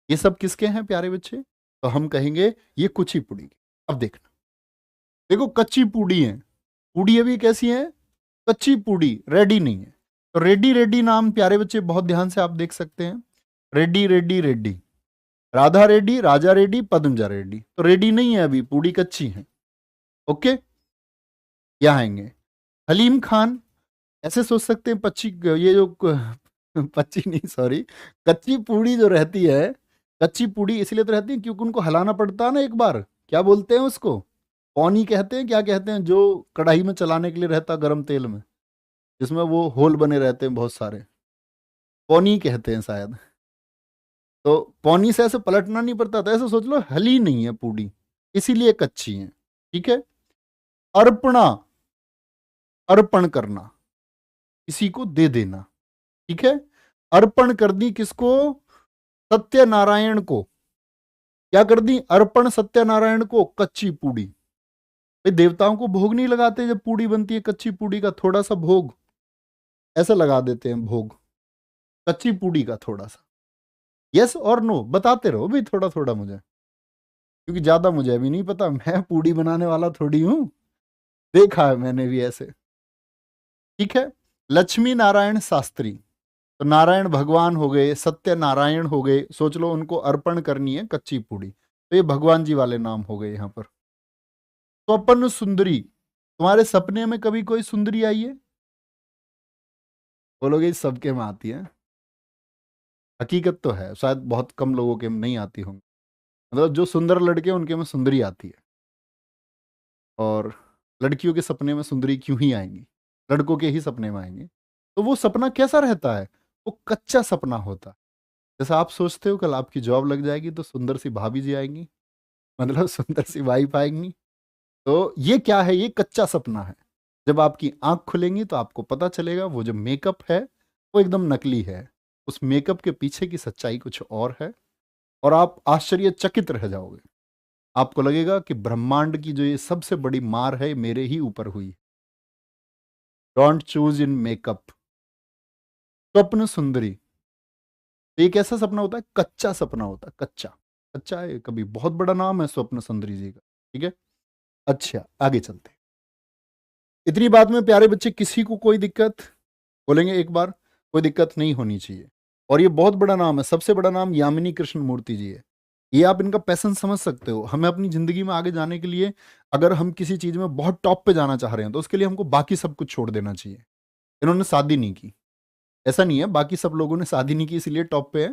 ये सब किसके हैं प्यारे बच्चे? तो हम कहेंगे ये कुचिपुड़ी। अब देखना, देखो कच्ची पूड़ी है, पूड़ी अभी कैसी है? कच्ची पूड़ी, रेडी नहीं है। तो रेड्डी रेड्डी नाम प्यारे बच्चे बहुत ध्यान से आप देख सकते हैं। रेड्डी रेड्डी रेड्डी, राधा रेड्डी, राजा रेड्डी, पद्मजा रेड्डी। तो रेडी नहीं है अभी, पूड़ी कच्ची है। ओके, यहां आएंगे हलीम खान, ऐसे सोच सकते हैं पच्ची, ये जो पच्ची नहीं सॉरी, कच्ची पूड़ी जो रहती है, कच्ची पूड़ी इसलिए तो रहती है क्योंकि उनको हलाना पड़ता है ना एक बार। क्या बोलते हैं उसको, पौनी कहते हैं, क्या कहते हैं, जो कढ़ाई में चलाने के लिए रहता गरम तेल में, जिसमें वो होल बने रहते हैं बहुत सारे, पौनी कहते हैं शायद। तो पौनी से ऐसे पलटना नहीं पड़ता था, ऐसे सोच लो हली नहीं है पूड़ी, इसीलिए कच्ची है। ठीक है। अर्पणा, अर्पण करना, किसी को दे देना। ठीक है। अर्पण कर दी किसको, सत्यनारायण को। क्या कर दी, अर्पण सत्यनारायण को, कच्ची पूड़ी। भाई देवताओं को भोग नहीं लगाते जब पूड़ी बनती है, कच्ची पूड़ी का थोड़ा सा भोग ऐसा लगा देते हैं, भोग कच्ची पूड़ी का थोड़ा सा। यस और नो बताते रहो भाई थोड़ा थोड़ा मुझे, क्योंकि ज्यादा मुझे अभी नहीं पता, मैं पूड़ी बनाने वाला थोड़ी हूं, देखा है मैंने भी ऐसे। ठीक है। लक्ष्मी नारायण शास्त्री, तो नारायण भगवान हो गए, सत्यनारायण हो गए, सोच लो उनको अर्पण करनी है कच्ची पूड़ी, तो ये भगवान जी वाले नाम हो गए यहां पर। स्वप्न सुंदरी, तुम्हारे सपने में कभी कोई सुंदरी आई है? बोलोगे सबके में आती है, हकीकत तो है, शायद बहुत कम लोगों के में नहीं आती होंगी। मतलब जो सुंदर लड़के हैं उनके में सुंदरी आती है, और लड़कियों के सपने में सुंदरी क्यों ही आएंगी, लड़कों के ही सपने में आएंगे। तो वो सपना कैसा रहता है, वो कच्चा सपना होता है। जैसे आप सोचते हो कल आपकी जॉब लग जाएगी तो सुंदर सी भाभी जी आएंगी, मतलब सुंदर सी वाइफ आएंगी, तो ये क्या है, ये कच्चा सपना है। जब आपकी आंख खुलेंगी तो आपको पता चलेगा वो जो मेकअप है वो एकदम नकली है, उस मेकअप के पीछे की सच्चाई कुछ और है, और आप आश्चर्यचकित रह जाओगे। आपको लगेगा कि ब्रह्मांड की जो ये सबसे बड़ी मार है मेरे ही ऊपर हुई। Don't choose in makeup. स्वप्न सुंदरी, तो ये कैसा सपना होता है, कच्चा सपना होता है, कच्चा। कच्चा है कभी, बहुत बड़ा नाम है स्वप्न सुंदरी जी का। ठीक है। अच्छा आगे चलते हैं। इतनी बात में प्यारे बच्चे किसी को कोई दिक्कत, बोलेंगे एक बार, कोई दिक्कत नहीं होनी चाहिए। और ये बहुत बड़ा नाम है, सबसे बड़ा नाम यामिनी कृष्ण मूर्ति जी है। ये आप इनका पैसन समझ सकते हो। हमें अपनी जिंदगी में आगे जाने के लिए, अगर हम किसी चीज में बहुत टॉप पे जाना चाह रहे हैं तो उसके लिए हमको बाकी सब कुछ छोड़ देना चाहिए। इन्होंने शादी नहीं की, ऐसा नहीं है बाकी सब लोगों ने शादी नहीं की इसलिए टॉप पे है,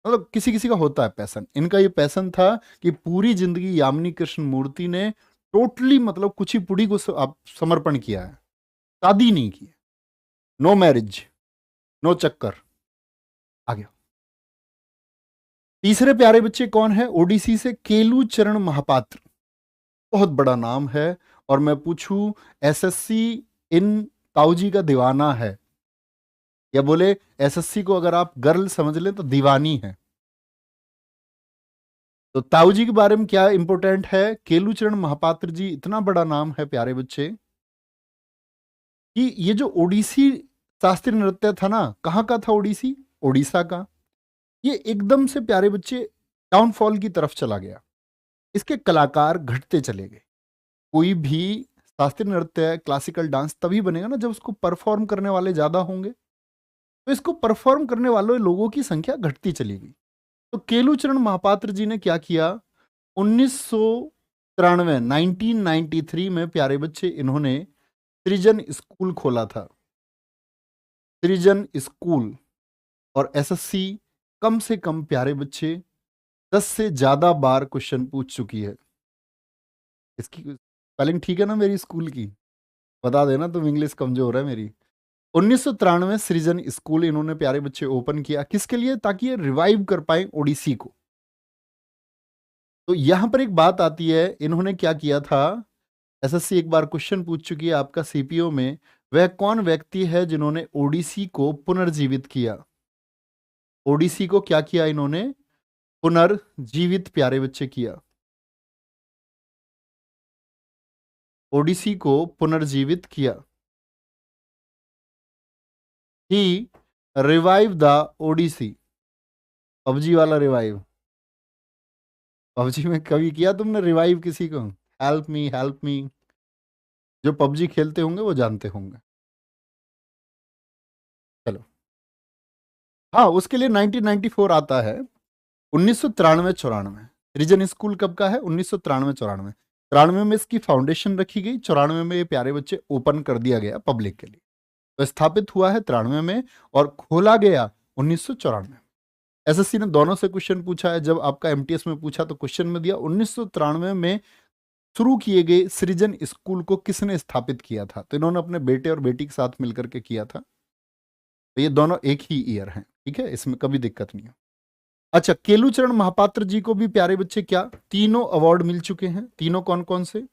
मतलब किसी किसी का होता है पैसन, इनका ये पैसन था कि पूरी जिंदगी यामिनी कृष्ण मूर्ति ने टोटली मतलब कुचिपुड़ी को आप समर्पण किया है, शादी नहीं की, नो मैरिज, नो चक्कर। आगे तीसरे प्यारे बच्चे कौन है, ओडिसी से केलू चरण महापात्र, बहुत बड़ा नाम है। और मैं पूछूं, एसएससी इन ताऊजी का दीवाना है, या बोले एसएससी को अगर आप गर्ल समझ लें तो दीवानी है। तो ताऊ जी के बारे में क्या इंपॉर्टेंट है, केलूचरण महापात्र जी इतना बड़ा नाम है प्यारे बच्चे, कि ये जो ओडिसी शास्त्रीय नृत्य था ना, कहाँ का था ओडिसी, ओडिशा का, ये एकदम से प्यारे बच्चे डाउनफॉल की तरफ चला गया। इसके कलाकार घटते चले गए। कोई भी शास्त्रीय नृत्य क्लासिकल डांस तभी बनेगा ना जब उसको परफॉर्म करने वाले ज्यादा होंगे, तो इसको परफॉर्म करने वाले लोगों की संख्या घटती चली गई। तो केलूचरण महापात्र जी ने क्या किया, 1993 1993 में प्यारे बच्चे इन्होंने सृजन स्कूल खोला था, सृजन स्कूल। और एसएससी कम से कम प्यारे बच्चे 10 से ज्यादा बार क्वेश्चन पूछ चुकी है। इसकी स्पेलिंग ठीक है ना मेरी स्कूल की, बता देना, तुम इंग्लिश कमजोर है मेरी। 1993 सृजन स्कूल इन्होंने प्यारे बच्चे ओपन किया, किसके लिए, ताकि ये रिवाइव कर पाए ओडिसी को। तो यहां पर एक बात आती है, इन्होंने क्या किया था, एसएससी एक बार क्वेश्चन पूछ चुकी है आपका सीपीओ में, वह कौन व्यक्ति है जिन्होंने ओडिसी को पुनर्जीवित किया। ओडिसी को क्या किया इन्होंने, पुनर्जीवित प्यारे बच्चे किया, ओडिसी को पुनर्जीवित किया। ही रिवाइव द ओडिसी, पबजी वाला रिवाइव, पबजी में कभी किया तुमने रिवाइव किसी को, हेल्प मी हेल्प मी, जो पबजी खेलते होंगे वो जानते होंगे। चलो, हाँ उसके लिए 1994 आता है, 1993 94, रीजन स्कूल कब का है, 1993 94। 93 में इसकी फाउंडेशन रखी गई, 94 में ये प्यारे बच्चे ओपन कर दिया गया पब्लिक के लिए। तो स्थापित हुआ है 93 में और खोला गया 1994। एसएससी ने दोनों से क्वेश्चन पूछा है, जब आपका एमटीएस में पूछा तो क्वेश्चन में दिया 1993 में शुरू किए गए सृजन स्कूल को किसने स्थापित किया था, तो इन्होंने अपने बेटे और बेटी के साथ मिलकर के किया था। तो ये दोनों एक ही ईयर हैं, ठीक है, इसमें कभी दिक्कत नहीं है। अच्छा, केलुचरण महापात्र जी को भी प्यारे बच्चे क्या तीनों अवार्ड मिल चुके हैं। तीनों कौन कौन से?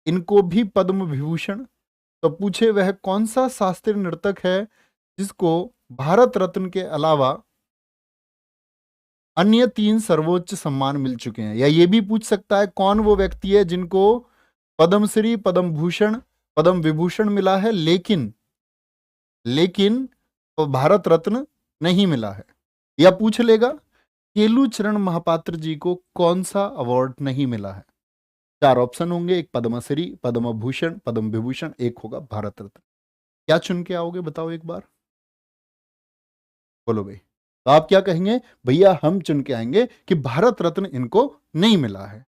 इनको भी पद्म विभूषण। तो पूछे वह कौन सा शास्त्रीय नर्तक है जिसको भारत रत्न के अलावा अन्य 3 सर्वोच्च सम्मान मिल चुके हैं? या ये भी पूछ सकता है कौन वो व्यक्ति है जिनको पद्मश्री, पद्म भूषण, पद्म विभूषण मिला है लेकिन तो भारत रत्न नहीं मिला है। या पूछ लेगा केलुचरण महापात्र जी को कौन सा अवार्ड नहीं मिला है। 4 ऑप्शन होंगे, एक पद्मश्री, पद्म भूषण, पद्म विभूषण, एक होगा भारत रत्न। क्या चुन के आओगे बताओ एक बार, बोलो भाई। तो आप क्या कहेंगे? भैया हम चुन के आएंगे कि भारत रत्न इनको नहीं मिला है।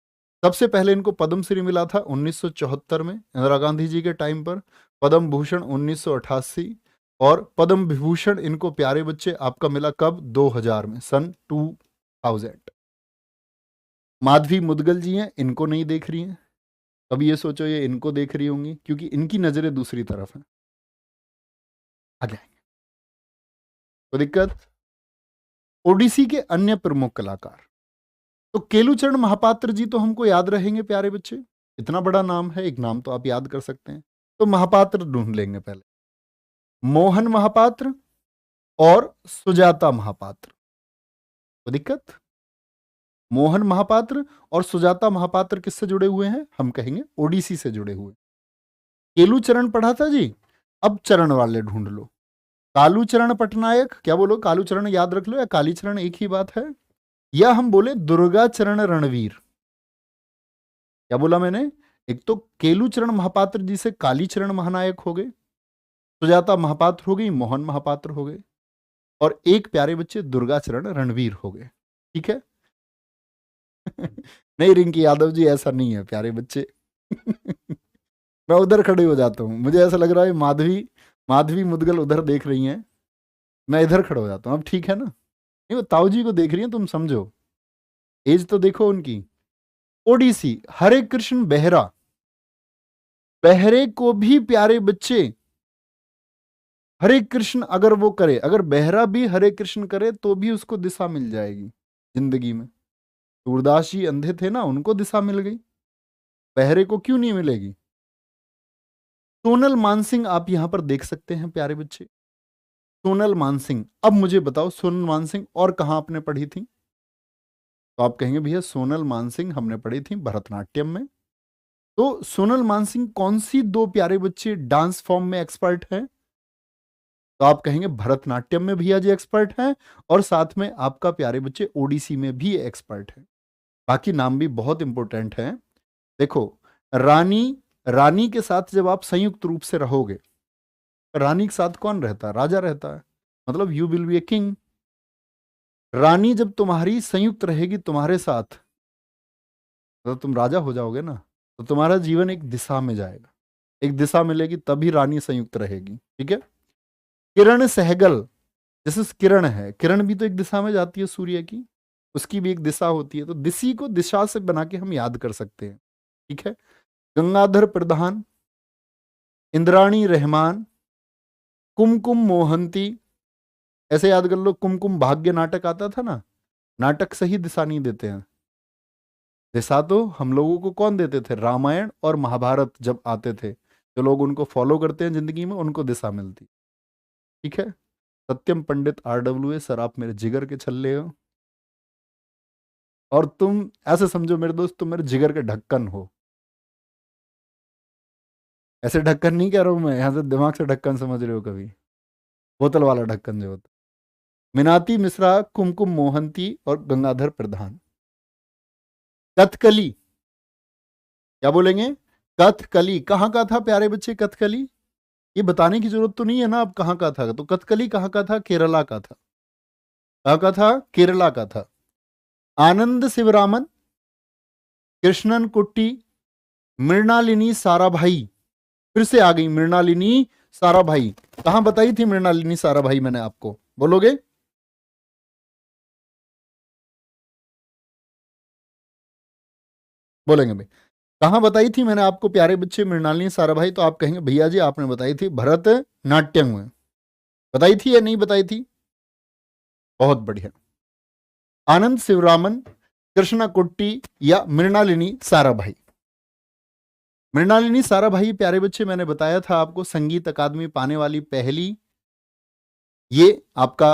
सबसे पहले इनको पद्मश्री मिला था 1974 में इंदिरा गांधी जी के टाइम पर, पद्म भूषण 1988 और पद्म विभूषण इनको प्यारे बच्चे आपका मिला कब? 2000 में, सन 2000। माधवी मुदगल जी हैं, इनको नहीं देख रही हैं। अब ये सोचो ये इनको देख रही होंगी क्योंकि इनकी नजरें दूसरी तरफ हैं। आगे तो दिक्कत। ओडिसी के अन्य प्रमुख कलाकार, तो केलुचरण महापात्र जी तो हमको याद रहेंगे प्यारे बच्चे, इतना बड़ा नाम है, एक नाम तो आप याद कर सकते हैं। तो महापात्र ढूंढ लेंगे पहले, मोहन महापात्र और सुजाता महापात्र। तो दिक्कत, मोहन महापात्र और सुजाता महापात्र किससे जुड़े हुए हैं? हम कहेंगे ओडिसी से जुड़े हुए। केलुचरण पढ़ा था जी, अब चरण वाले ढूंढ लो। कालूचरण पटनायक, क्या बोलो? कालूचरण याद रख लो या कालीचरण एक ही बात है। या हम बोले दुर्गाचरण रणवीर। क्या बोला मैंने? एक तो केलुचरण महापात्र जी से कालीचरण महानायक हो गए, सुजाता महापात्र हो गई, मोहन महापात्र हो गए, और एक प्यारे बच्चे दुर्गाचरण रणवीर हो गए। ठीक है। नहीं रिंकी यादव जी, ऐसा नहीं है प्यारे बच्चे। मैं उधर खड़े हो जाता हूं, मुझे ऐसा लग रहा है माधवी मुदगल उधर देख रही हैं, मैं इधर खड़ा हो जाता हूं। अब ठीक है ना? नहीं, वो ताऊ जी को देख रही हैं, तुम समझो, एज तो देखो उनकी। ओडिसी हरे कृष्ण बेहरा, बेहरे को भी प्यारे बच्चे हरे कृष्ण अगर वो करे, अगर बेहरा भी हरे कृष्ण करे तो भी उसको दिशा मिल जाएगी जिंदगी में। सूरदास जी अंधे थे ना, उनको दिशा मिल गई, बेहरे को क्यों नहीं मिलेगी? सोनल मानसिंह आप यहां पर देख सकते हैं प्यारे बच्चे, सोनल मानसिंह। अब मुझे बताओ सोनल मानसिंह और कहां आपने पढ़ी थी? तो आप कहेंगे भैया सोनल मानसिंह हमने पढ़ी थी भरतनाट्यम में। तो सोनल मानसिंह कौन सी 2 प्यारे बच्चे डांस फॉर्म में एक्सपर्ट है? तो आप कहेंगे भरतनाट्यम में भैया जी एक्सपर्ट हैं, और साथ में आपका प्यारे बच्चे ओडिसी में भी एक्सपर्ट है। बाकी नाम भी बहुत इंपॉर्टेंट है। देखो, रानी के साथ जब आप संयुक्त रूप से रहोगे, रानी के साथ कौन रहता है? राजा रहता है, मतलब you will be a king. रानी जब तुम्हारी संयुक्त रहेगी तुम्हारे साथ, तो तुम राजा हो जाओगे ना, तो तुम्हारा जीवन एक दिशा में जाएगा, एक दिशा मिलेगी तभी रानी संयुक्त रहेगी। ठीक है। किरण सहगल, जैसे किरण है, किरण भी तो एक दिशा में जाती है सूर्य की, उसकी भी एक दिशा होती है, तो दिशा को दिशा से बना के हम याद कर सकते हैं। ठीक है। गंगाधर प्रधान, इंद्राणी रहमान, कुमकुम मोहंती, ऐसे याद कर लो। कुमकुम भाग्य नाटक आता था ना, नाटक सही दिशा नहीं देते हैं, दिशा तो हम लोगों को कौन देते थे? रामायण और महाभारत जब आते थे, जो लोग उनको फॉलो करते हैं जिंदगी में, उनको दिशा मिलती। ठीक है। सत्यम पंडित RWA सर, आप मेरे जिगर के छल्ले हो, और तुम ऐसे समझो मेरे दोस्त, तुम मेरे जिगर के ढक्कन हो। ऐसे ढक्कन नहीं कह रहा हूं मैं, यहां से दिमाग से ढक्कन समझ रहे हो कभी, बोतल वाला ढक्कन जो होता। मिनाती मिश्रा, कुमकुम मोहंती और गंगाधर प्रधान। कथकली, क्या बोलेंगे? कथकली कहाँ का था प्यारे बच्चे? कथकली ये बताने की जरूरत तो नहीं है ना अब कहाँ का था, तो कथकली कहाँ का था? केरला का था। कहाँ का था? केरला का था। आनंद शिवरामन, कृष्णन कुट्टी, मृणालिनी साराभाई, फिर से आ गई मृणालिनी साराभाई। कहां बताई थी मृणालिनी साराभाई मैंने आपको, बोलोगे? बोलेंगे भाई, कहां बताई थी मैंने आपको प्यारे बच्चे मृणालिनी साराभाई? तो आप कहेंगे भैया जी आपने बताई थी भरतनाट्यम में। बताई थी या नहीं बताई थी? बहुत बढ़िया। आनंद शिवरामन, कृष्णा कुट्टी या मृणालिनी साराभाई? मृणालिनी साराभाई प्यारे बच्चे मैंने बताया था आपको संगीत अकादमी पाने वाली पहली ये आपका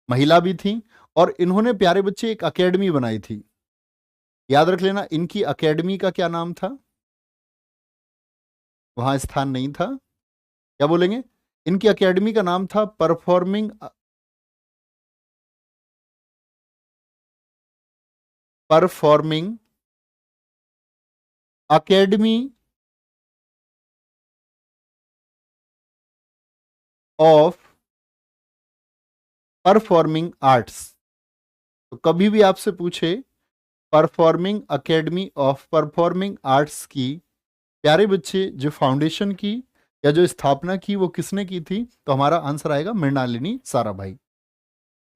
महिला भी थी, और इन्होंने प्यारे बच्चे एक एकेडमी बनाई थी। याद रख लेना इनकी एकेडमी का क्या नाम था, वहां स्थान नहीं था, क्या बोलेंगे? इनकी एकेडमी का नाम था performing academy of performing arts. तो कभी भी आपसे पूछे performing academy of performing arts की प्यारे बच्चे जो फाउंडेशन की या जो स्थापना की वो किसने की थी, तो हमारा आंसर आएगा मृणालिनी साराभाई।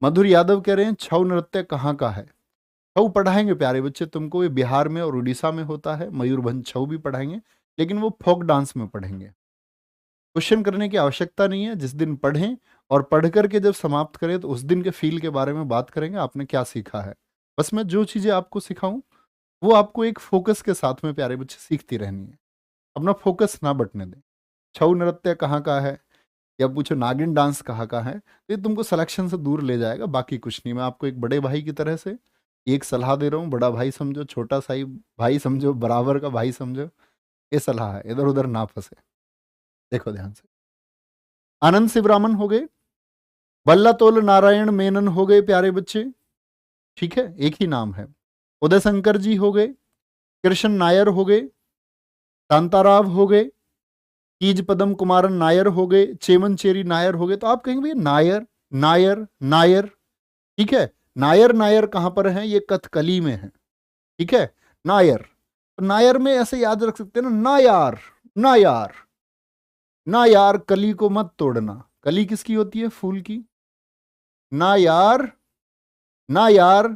मधुर यादव कह रहे हैं छऊ नृत्य कहाँ का है? छऊ पढ़ाएंगे प्यारे बच्चे तुमको, ये बिहार में और उड़ीसा में होता है, मयूरभंज छऊ भी पढ़ाएंगे, लेकिन वो फोक डांस में पढ़ेंगे। क्वेश्चन करने की आवश्यकता नहीं है, जिस दिन पढ़ें और पढ़ करके जब समाप्त करें तो उस दिन के फील के बारे में बात करेंगे, आपने क्या सीखा है। बस मैं जो चीज़ें आपको सिखाऊं वो आपको एक फोकस के साथ में प्यारे बच्चे सीखती रहनी है, अपना फोकस ना बटने दें। छऊ नृत्य कहाँ का है या पूछो नागिन डांस कहाँ का है, तो ये तुमको सिलेक्शन से दूर ले जाएगा, बाकी कुछ नहीं। मैं आपको एक बड़े भाई की तरह से एक सलाह दे रहा हूँ, बड़ा भाई समझो, छोटा सा भाई समझो, बराबर का भाई समझो, ये सलाह है, इधर उधर ना फंसे। देखो ध्यान से, आनंद शिवरामन हो गए, वल्लातोल नारायण मेनन हो गए प्यारे बच्चे, ठीक है, एक ही नाम है। उदय शंकर जी हो गए, कृष्ण नायर हो गए, शांताराव हो गए, कीज पदम कुमारन नायर हो गए, चेमनचेरी नायर हो गए। तो आप कहेंगे भैया नायर नायर नायर, ठीक है, नायर नायर कहां पर है? ये कथकली में है, ठीक है। नायर, तो नायर में ऐसे याद रख सकते हैं ना, नायार नायार नायार, कली को मत तोड़ना। कली किसकी होती है? फूल की। नायार नायार,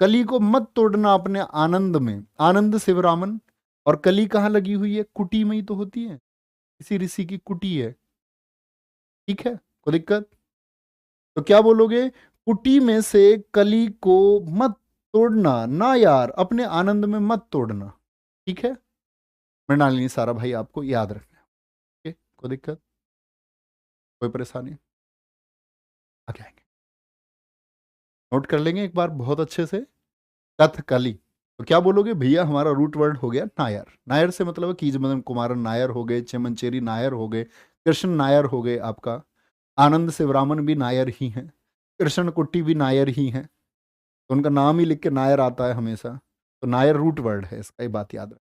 कली को मत तोड़ना अपने आनंद में। आनंद शिवरामन, और कली कहां लगी हुई है? कुटी में ही तो होती है, किसी ऋषि की कुटी है, ठीक है, कोई दिक्कत? तो क्या बोलोगे? कुटी में से कली को मत तोड़ना, ना यार, अपने आनंद में मत तोड़ना, ठीक है। मृणालिनी सारा भाई आपको याद रखना है, ठीक है, कोई दिक्कत, कोई परेशानी? आगे आएंगे, नोट कर लेंगे एक बार बहुत अच्छे से। कथकली, तो क्या बोलोगे भैया? हमारा रूट वर्ड हो गया नायर। नायर से मतलब है कीज मदन कुमारन नायर हो गए, चेमनचेरी नायर हो गए, कृष्ण नायर हो गए आपका, आनंद शिवरामन भी नायर ही हैं, कृष्ण कुट्टी भी नायर ही हैं, तो उनका नाम ही लिख के नायर आता है हमेशा, तो नायर रूट वर्ड है, इसका ही बात याद रख,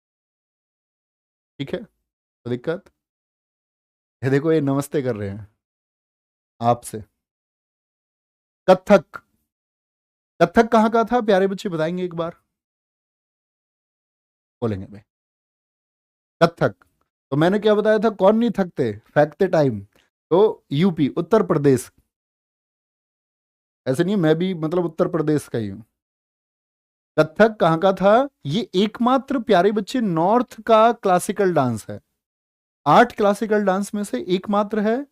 ठीक है, तो दिक्कत? ये देखो ये नमस्ते कर रहे हैं आपसे। कथक, कथक कहाँ का था प्यारे बच्चे, बताएंगे एक बार? बोलेंगे भाई कथक, तो मैंने क्या बताया था, कौन नहीं थकते फेंकते टाइम, तो यूपी उत्तर प्रदेश। ऐसे नहीं, मैं भी मतलब उत्तर प्रदेश का ही हूं। कथक कहाँ का था? ये एकमात्र प्यारे बच्चे नॉर्थ का क्लासिकल डांस है, 8 क्लासिकल डांस में से एकमात्र है,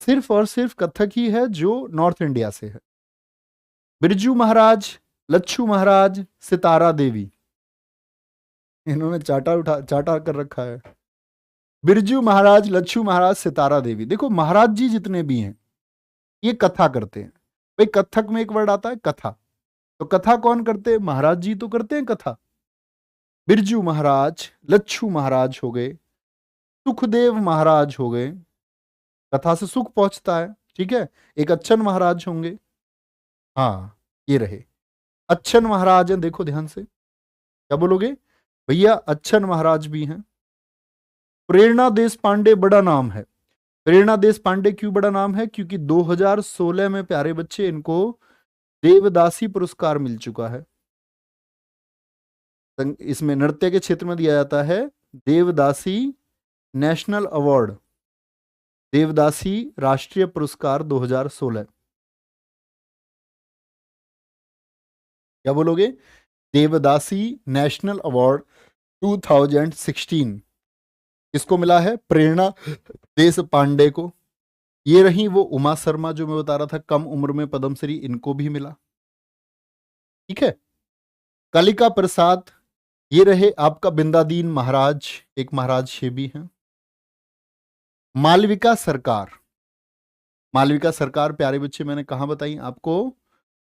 सिर्फ और सिर्फ कथक ही है जो नॉर्थ इंडिया से है। बिरजू महाराज, लच्छू महाराज, सितारा देवी, इन्होंने चाटा कर रखा है। बिरजू महाराज, लच्छू महाराज, सितारा देवी। देखो महाराज जी जितने भी हैं ये कथा करते हैं। भाई कथक में एक वर्ड आता है कथा, तो कथा कौन करते हैं? महाराज जी तो करते हैं कथा। बिरजू महाराज, लच्छू महाराज हो गए, सुखदेव महाराज हो गए, कथा से सुख पहुंचता है, ठीक है। एक अच्छन महाराज होंगे, हाँ ये रहे अच्छन महाराज हैं, देखो ध्यान से, क्या बोलोगे भैया? अच्छन महाराज भी हैं। प्रेरणा देश पांडे बड़ा नाम है। प्रेरणा देश पांडे क्यों बड़ा नाम है? क्योंकि 2016 में प्यारे बच्चे इनको देवदासी पुरस्कार मिल चुका है। इसमें नृत्य के क्षेत्र में दिया जाता है देवदासी नेशनल अवार्ड, देवदासी राष्ट्रीय पुरस्कार 2016। क्या बोलोगे? देवदासी नेशनल अवार्ड 2016 किसको मिला है? प्रेरणा देश पांडे को। ये रही वो उमा शर्मा जो मैं बता रहा था, कम उम्र में पद्मश्री, इनको भी मिला। ठीक है। कालिका प्रसाद, ये रहे आपका बिंदादीन महाराज, एक महाराज ये भी हैं। मालविका सरकार, मालविका सरकार प्यारे बच्चे मैंने कहा बताई आपको?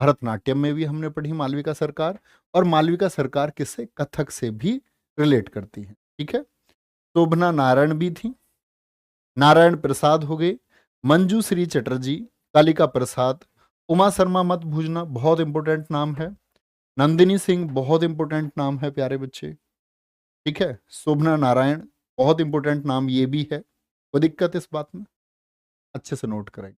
भरतनाट्यम में भी हमने पढ़ी मालविका सरकार। और मालविका सरकार किससे? कथक से भी रिलेट करती है। ठीक है। शोभना नारायण भी थी, नारायण प्रसाद हो गए, मंजू श्री चटर्जी, कालिका प्रसाद, उमा शर्मा मत भूलना, बहुत इंपॉर्टेंट नाम है। नंदिनी सिंह, बहुत इंपॉर्टेंट नाम है प्यारे बच्चे। ठीक है। शोभना नारायण, बहुत इंपॉर्टेंट नाम ये भी है। कोई दिक्कत इस बात में? अच्छे से नोट करेंगे।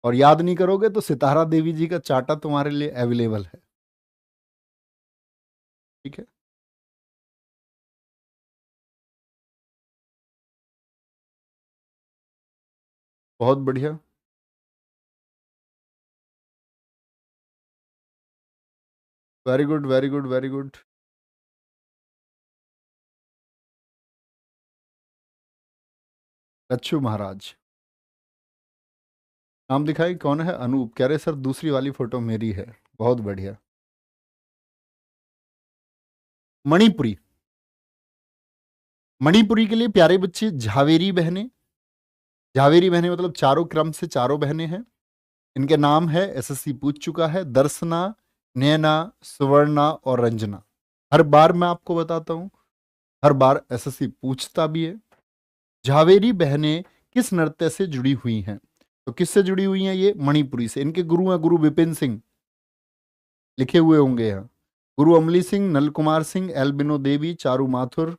और याद नहीं करोगे तो सितारा देवी जी का चार्टा तुम्हारे लिए अवेलेबल है। ठीक है। बहुत बढ़िया। Very good, very good, very good. Lachhu Maharaj नाम दिखाई, कौन है? अनूप कह रहे सर दूसरी वाली फोटो मेरी है। बहुत बढ़िया। मणिपुरी, मणिपुरी के लिए प्यारे बच्चे झावेरी बहनें, झावेरी बहनें मतलब चारों क्रम से चारों बहनें हैं। इनके नाम है, एसएससी पूछ चुका है, दर्शना, नैना, सुवर्णा और रंजना। हर बार मैं आपको बताता हूं, हर बार एसएससी पूछता भी है। झावेरी बहनें किस नृत्य से जुड़ी हुई हैं? तो किससे जुड़ी हुई हैं? ये मणिपुरी से। इनके गुरु हैं गुरु विपिन सिंह, लिखे हुए होंगे यहाँ। गुरु अमली सिंह, नल कुमार सिंह, एल्बिनो देवी, चारू माथुर।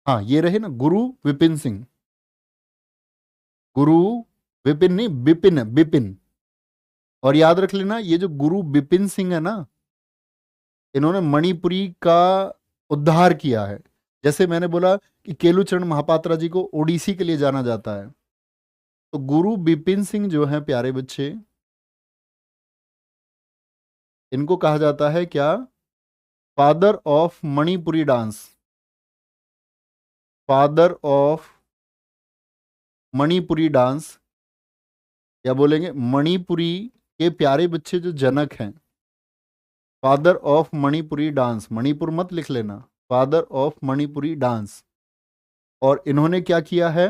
हाँ ये रहे ना, गुरु विपिन सिंह, गुरु विपिन नहीं, बिपिन है, बिपिन। और याद रख लेना, ये जो गुरु बिपिन सिंह है ना, इन्होंने मणिपुरी का उद्धार किया है। जैसे मैंने बोला कि केलुचरण महापात्रा जी को ओडिसी के लिए जाना जाता है, तो गुरु बिपिन सिंह जो है प्यारे बच्चे, इनको कहा जाता है क्या? Father of Manipuri dance, father of Manipuri dance. क्या बोलेंगे? मणिपुरी के प्यारे बच्चे जो जनक हैं, father of Manipuri dance, Manipur मत लिख लेना, फादर ऑफ मणिपुरी डांस। और इन्होंने क्या किया है?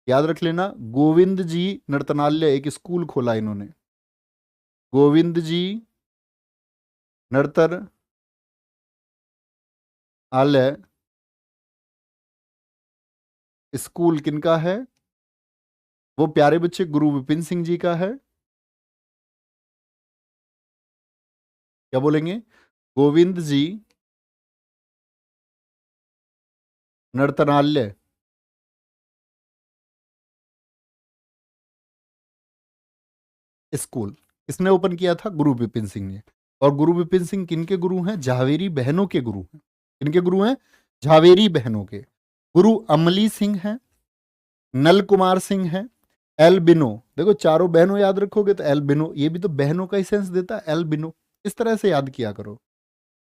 याद रख लेना, गोविंद जी नर्तनालय, एक स्कूल खोला इन्होंने। गोविंद जी नर्तनालय, स्कूल किनका है? वो प्यारे बच्चे गुरु विपिन सिंह जी का है। क्या बोलेंगे? गोविंद जी नर्तनालय स्कूल किसने ओपन किया था? गुरु विपिन सिंह ने। और गुरु विपिन सिंह किनके गुरु हैं? झावेरी बहनों के गुरु हैं। किनके गुरु हैं? झावेरी बहनों के। गुरु अमली सिंह हैं, नल कुमार सिंह हैं, एल्बिनो। देखो चारों बहनों याद रखोगे तो एल्बिनो, ये भी तो बहनों का ही सेंस देता है, एल्बिनो। इस तरह से याद किया करो।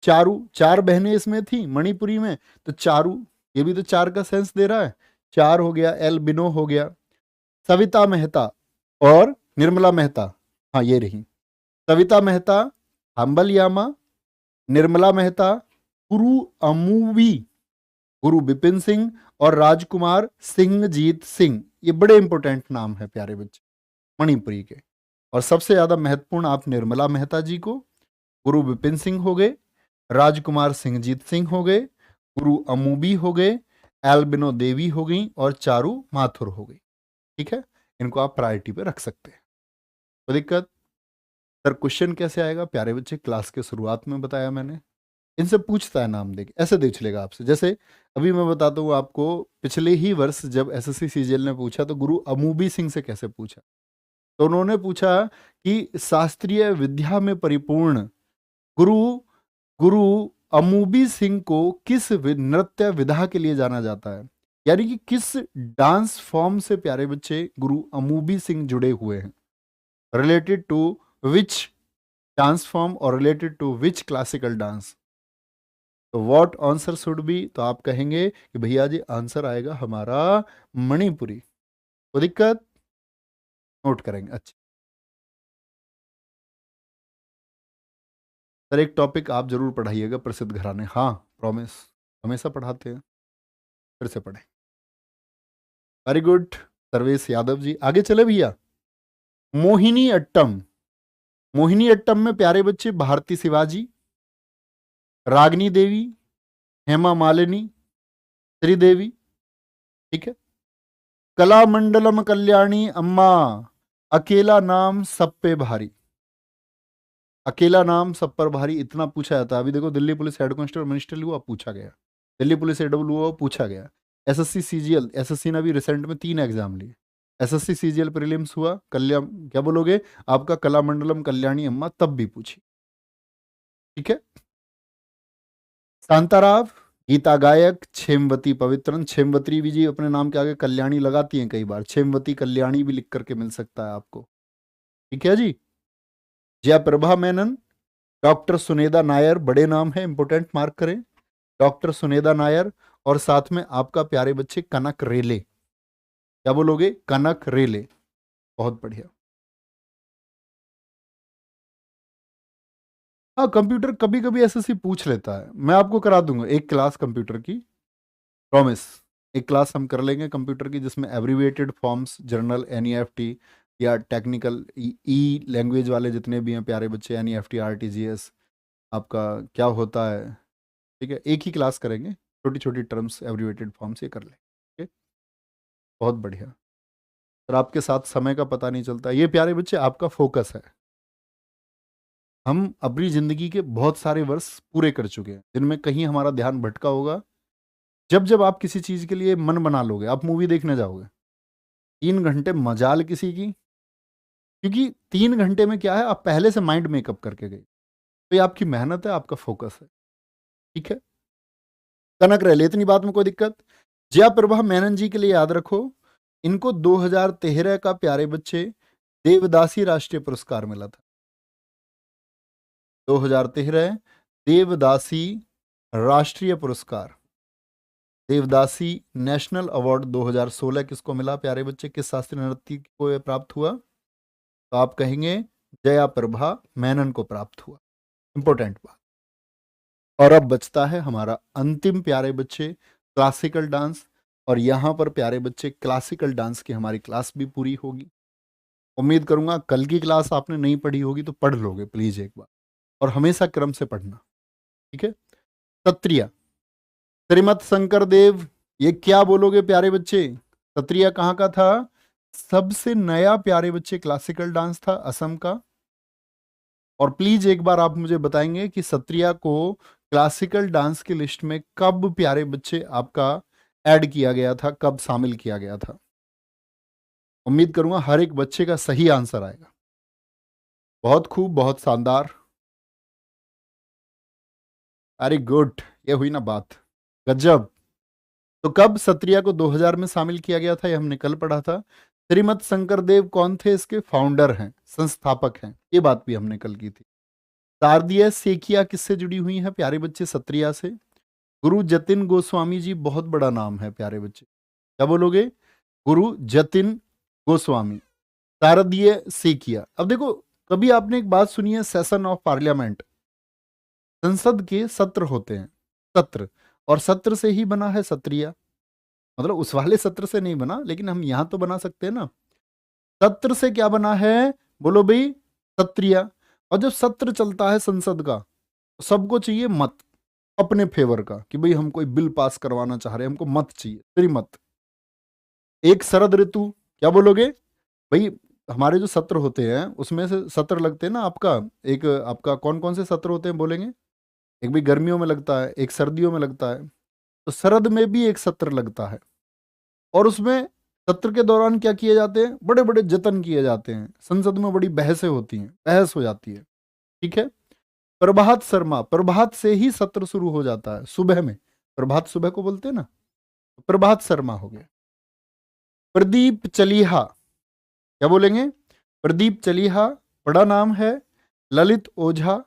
चारू, चार बहनें इसमें थी मणिपुरी में, तो चारू ये भी तो चार का सेंस दे रहा है। चार हो गया, एल्बिनो हो गया। सविता मेहता और निर्मला मेहता, हाँ ये रही। सविता मेहता हम्बलयामा, निर्मला मेहता गुरु अमूवी, गुरु बिपिन सिंह और राजकुमार सिंहजीत सिंह। ये बड़े इंपॉर्टेंट नाम है प्यारे बच्चे मणिपुरी के। और सबसे ज्यादा महत्वपूर्ण आप निर्मला मेहता जी को, गुरु विपिन सिंह हो गए, राजकुमार सिंहजीत सिंह हो गए, गुरु अमूबी हो गए, एल्बिनो देवी हो गई और चारू माथुर हो गई। ठीक है। इनको आप प्रायोरिटी पे रख सकते हैं। कोई दिक्कत? सर क्वेश्चन कैसे आएगा प्यारे बच्चे? क्लास के शुरुआत में बताया मैंने, इनसे पूछता है नाम देके, ऐसे देख लेगा आपसे। जैसे अभी मैं बताता हूँ आपको, पिछले ही वर्ष जब एसएससी सीजीएल ने पूछा तो गुरु अमूबी सिंह से कैसे पूछा, तो उन्होंने पूछा कि शास्त्रीय विद्या में परिपूर्ण गुरु, गुरु अमूबी सिंह को किस नृत्य विधा के लिए जाना जाता है? यानी कि किस डांस फॉर्म से प्यारे बच्चे गुरु अमूबी सिंह जुड़े हुए हैं? Related to which dance form और related to which classical dance? तो व्हाट आंसर शुड बी? तो आप कहेंगे कि भैया जी आंसर आएगा हमारा मणिपुरी। कोई दिक्कत? नोट करेंगे। अच्छा सर, एक टॉपिक आप जरूर पढ़ाइएगा, प्रसिद्ध घराने। हाँ प्रॉमिस, हमेशा पढ़ाते हैं, फिर से पढ़ें। Very good Sarvesh Yadav ji. आगे चले भैया। मोहिनी अट्टम। मोहिनी अट्टम में प्यारे बच्चे भारती शिवाजी, रागनी देवी, हेमा मालिनी, श्रीदेवी। ठीक है। कलामंडलम कल्याणी अम्मा, अकेला नाम सब पे भारी। अकेला नाम सब पर भारी इतना पूछा जाता है। अभी देखो Delhi police head constable minister हुआ, पूछा गया। दिल्ली पुलिस एडब्ल्यू हुआ, पूछा गया। एसएससी सीजीएल, एसएससी ने अभी रिसेंट में 3 एग्जाम लिए। एसएससी सीजीएल प्रीलिम्स हुआ, कल्याण क्या बोलोगे आपका कलामंडलम कल्याणी अम्मा, तब भी पूछी। ठीक है। शांताराव, गीता गायक, छेमवती पवित्रन। छेमवती भी जी अपने नाम के आगे कल्याणी लगाती हैं कई बार, छेमवती कल्याणी भी लिख करके मिल सकता है आपको। ठीक है जी। जयप्रभा मेनन, डॉक्टर सुनेदा नायर, बड़े नाम है, इंपोर्टेंट मार्क करें। डॉक्टर सुनेदा नायर, और साथ में आपका प्यारे बच्चे कनक रेले। क्या बोलोगे? कनक रेले। बहुत बढ़िया। हाँ कंप्यूटर कभी कभी एसएससी पूछ लेता है, मैं आपको करा दूंगा एक क्लास कंप्यूटर की, प्रॉमिस। एक क्लास हम कर लेंगे कंप्यूटर की जिसमें एब्रीविएटेड फॉर्म्स, जर्नल, एनईएफटी या टेक्निकल ई लैंग्वेज वाले जितने भी हैं प्यारे बच्चे, एनईएफटी, आरटीजीएस आपका क्या होता है। ठीक है, एक ही क्लास करेंगे, छोटी छोटी टर्म्स, एब्रीविएटेड फॉर्म्स ये कर लेंगे। ठीक है, बहुत बढ़िया। सर आपके साथ समय का पता नहीं चलता, ये प्यारे बच्चे आपका फोकस है। हम अपनी जिंदगी के बहुत सारे वर्ष पूरे कर चुके हैं जिनमें कहीं हमारा ध्यान भटका होगा। जब जब आप किसी चीज के लिए मन बना लोगे, आप मूवी देखने जाओगे, 3 घंटे मजाल किसी की, क्योंकि 3 घंटे में क्या है, आप पहले से माइंड मेकअप करके गए, तो ये आपकी मेहनत है, आपका फोकस है। ठीक है, कनक रह ले, इतनी बात में कोई दिक्कत। जयाप्रभा मेनन जी के लिए याद रखो, इनको 2013 का प्यारे बच्चे देवदासी राष्ट्रीय पुरस्कार मिला था। 2013 देवदासी राष्ट्रीय पुरस्कार, देवदासी नेशनल अवार्ड 2016 किसको मिला प्यारे बच्चे? किस शास्त्रीय नृत्य को यह प्राप्त हुआ? तो आप कहेंगे जया प्रभा मेनन को प्राप्त हुआ। इंपॉर्टेंट बात। और अब बचता है हमारा अंतिम प्यारे बच्चे क्लासिकल डांस, और यहां पर प्यारे बच्चे क्लासिकल डांस की हमारी क्लास भी पूरी होगी। उम्मीद करूंगा कल की क्लास आपने नहीं पढ़ी होगी तो पढ़ लोगे प्लीज एक बार, और हमेशा क्रम से पढ़ना। ठीक है। सत्रिया, श्रीमत शंकर देव, ये क्या बोलोगे प्यारे बच्चे? सत्रिया कहाँ का था? सबसे नया प्यारे बच्चे क्लासिकल डांस था असम का। और प्लीज एक बार आप मुझे बताएंगे कि सत्रिया को क्लासिकल डांस की लिस्ट में कब प्यारे बच्चे आपका ऐड किया गया था, कब शामिल किया गया था? उम्मीद करूंगा हर एक बच्चे का सही आंसर आएगा। बहुत खूब, बहुत शानदार, वेरी गुड। ये हुई ना बात, गजब। तो कब सत्रिया को 2000 में शामिल किया गया था, ये हमने कल पढ़ा था। श्रीमत शंकर देव कौन थे? इसके फाउंडर हैं, संस्थापक हैं, ये बात भी हमने कल की थी। शारदीय सेकिया किससे जुड़ी हुई है प्यारे बच्चे? सत्रिया से। गुरु जतिन गोस्वामी जी, बहुत बड़ा नाम है प्यारे बच्चे, क्या बोलोगे? गुरु जतिन गोस्वामी। शारदीय सेकिया। अब देखो, कभी आपने एक बात सुनी है, सेशन ऑफ पार्लियामेंट, संसद के सत्र होते हैं, सत्र, और सत्र से ही बना है सत्रिया। मतलब उस वाले सत्र से नहीं बना, लेकिन हम यहां तो बना सकते हैं ना। सत्र से क्या बना है? बोलो भाई, सत्रिया। और जब सत्र चलता है संसद का, तो सबको चाहिए मत अपने फेवर का, कि भाई हम कोई बिल पास करवाना चाह रहे हैं, हमको मत चाहिए, त्रिमत। एक शरद ऋतु, क्या बोलोगे भाई? हमारे जो सत्र होते हैं उसमें से सत्र लगते हैं ना आपका, एक आपका कौन कौन से सत्र होते हैं बोलेंगे? एक भी गर्मियों में लगता है, एक सर्दियों में लगता है, तो शरद में भी एक सत्र लगता है। और उसमें सत्र के दौरान क्या किए जाते हैं? बड़े बड़े जतन किए जाते हैं, संसद में बड़ी बहसें होती हैं, बहस हो जाती है। ठीक है। प्रभात शर्मा, प्रभात से ही सत्र शुरू हो जाता है, सुबह में। प्रभात सुबह को बोलते हैं ना, प्रभात शर्मा हो गया। प्रदीप चलिहा, क्या बोलेंगे? प्रदीप चलिहा बड़ा नाम है। ललित ओझा,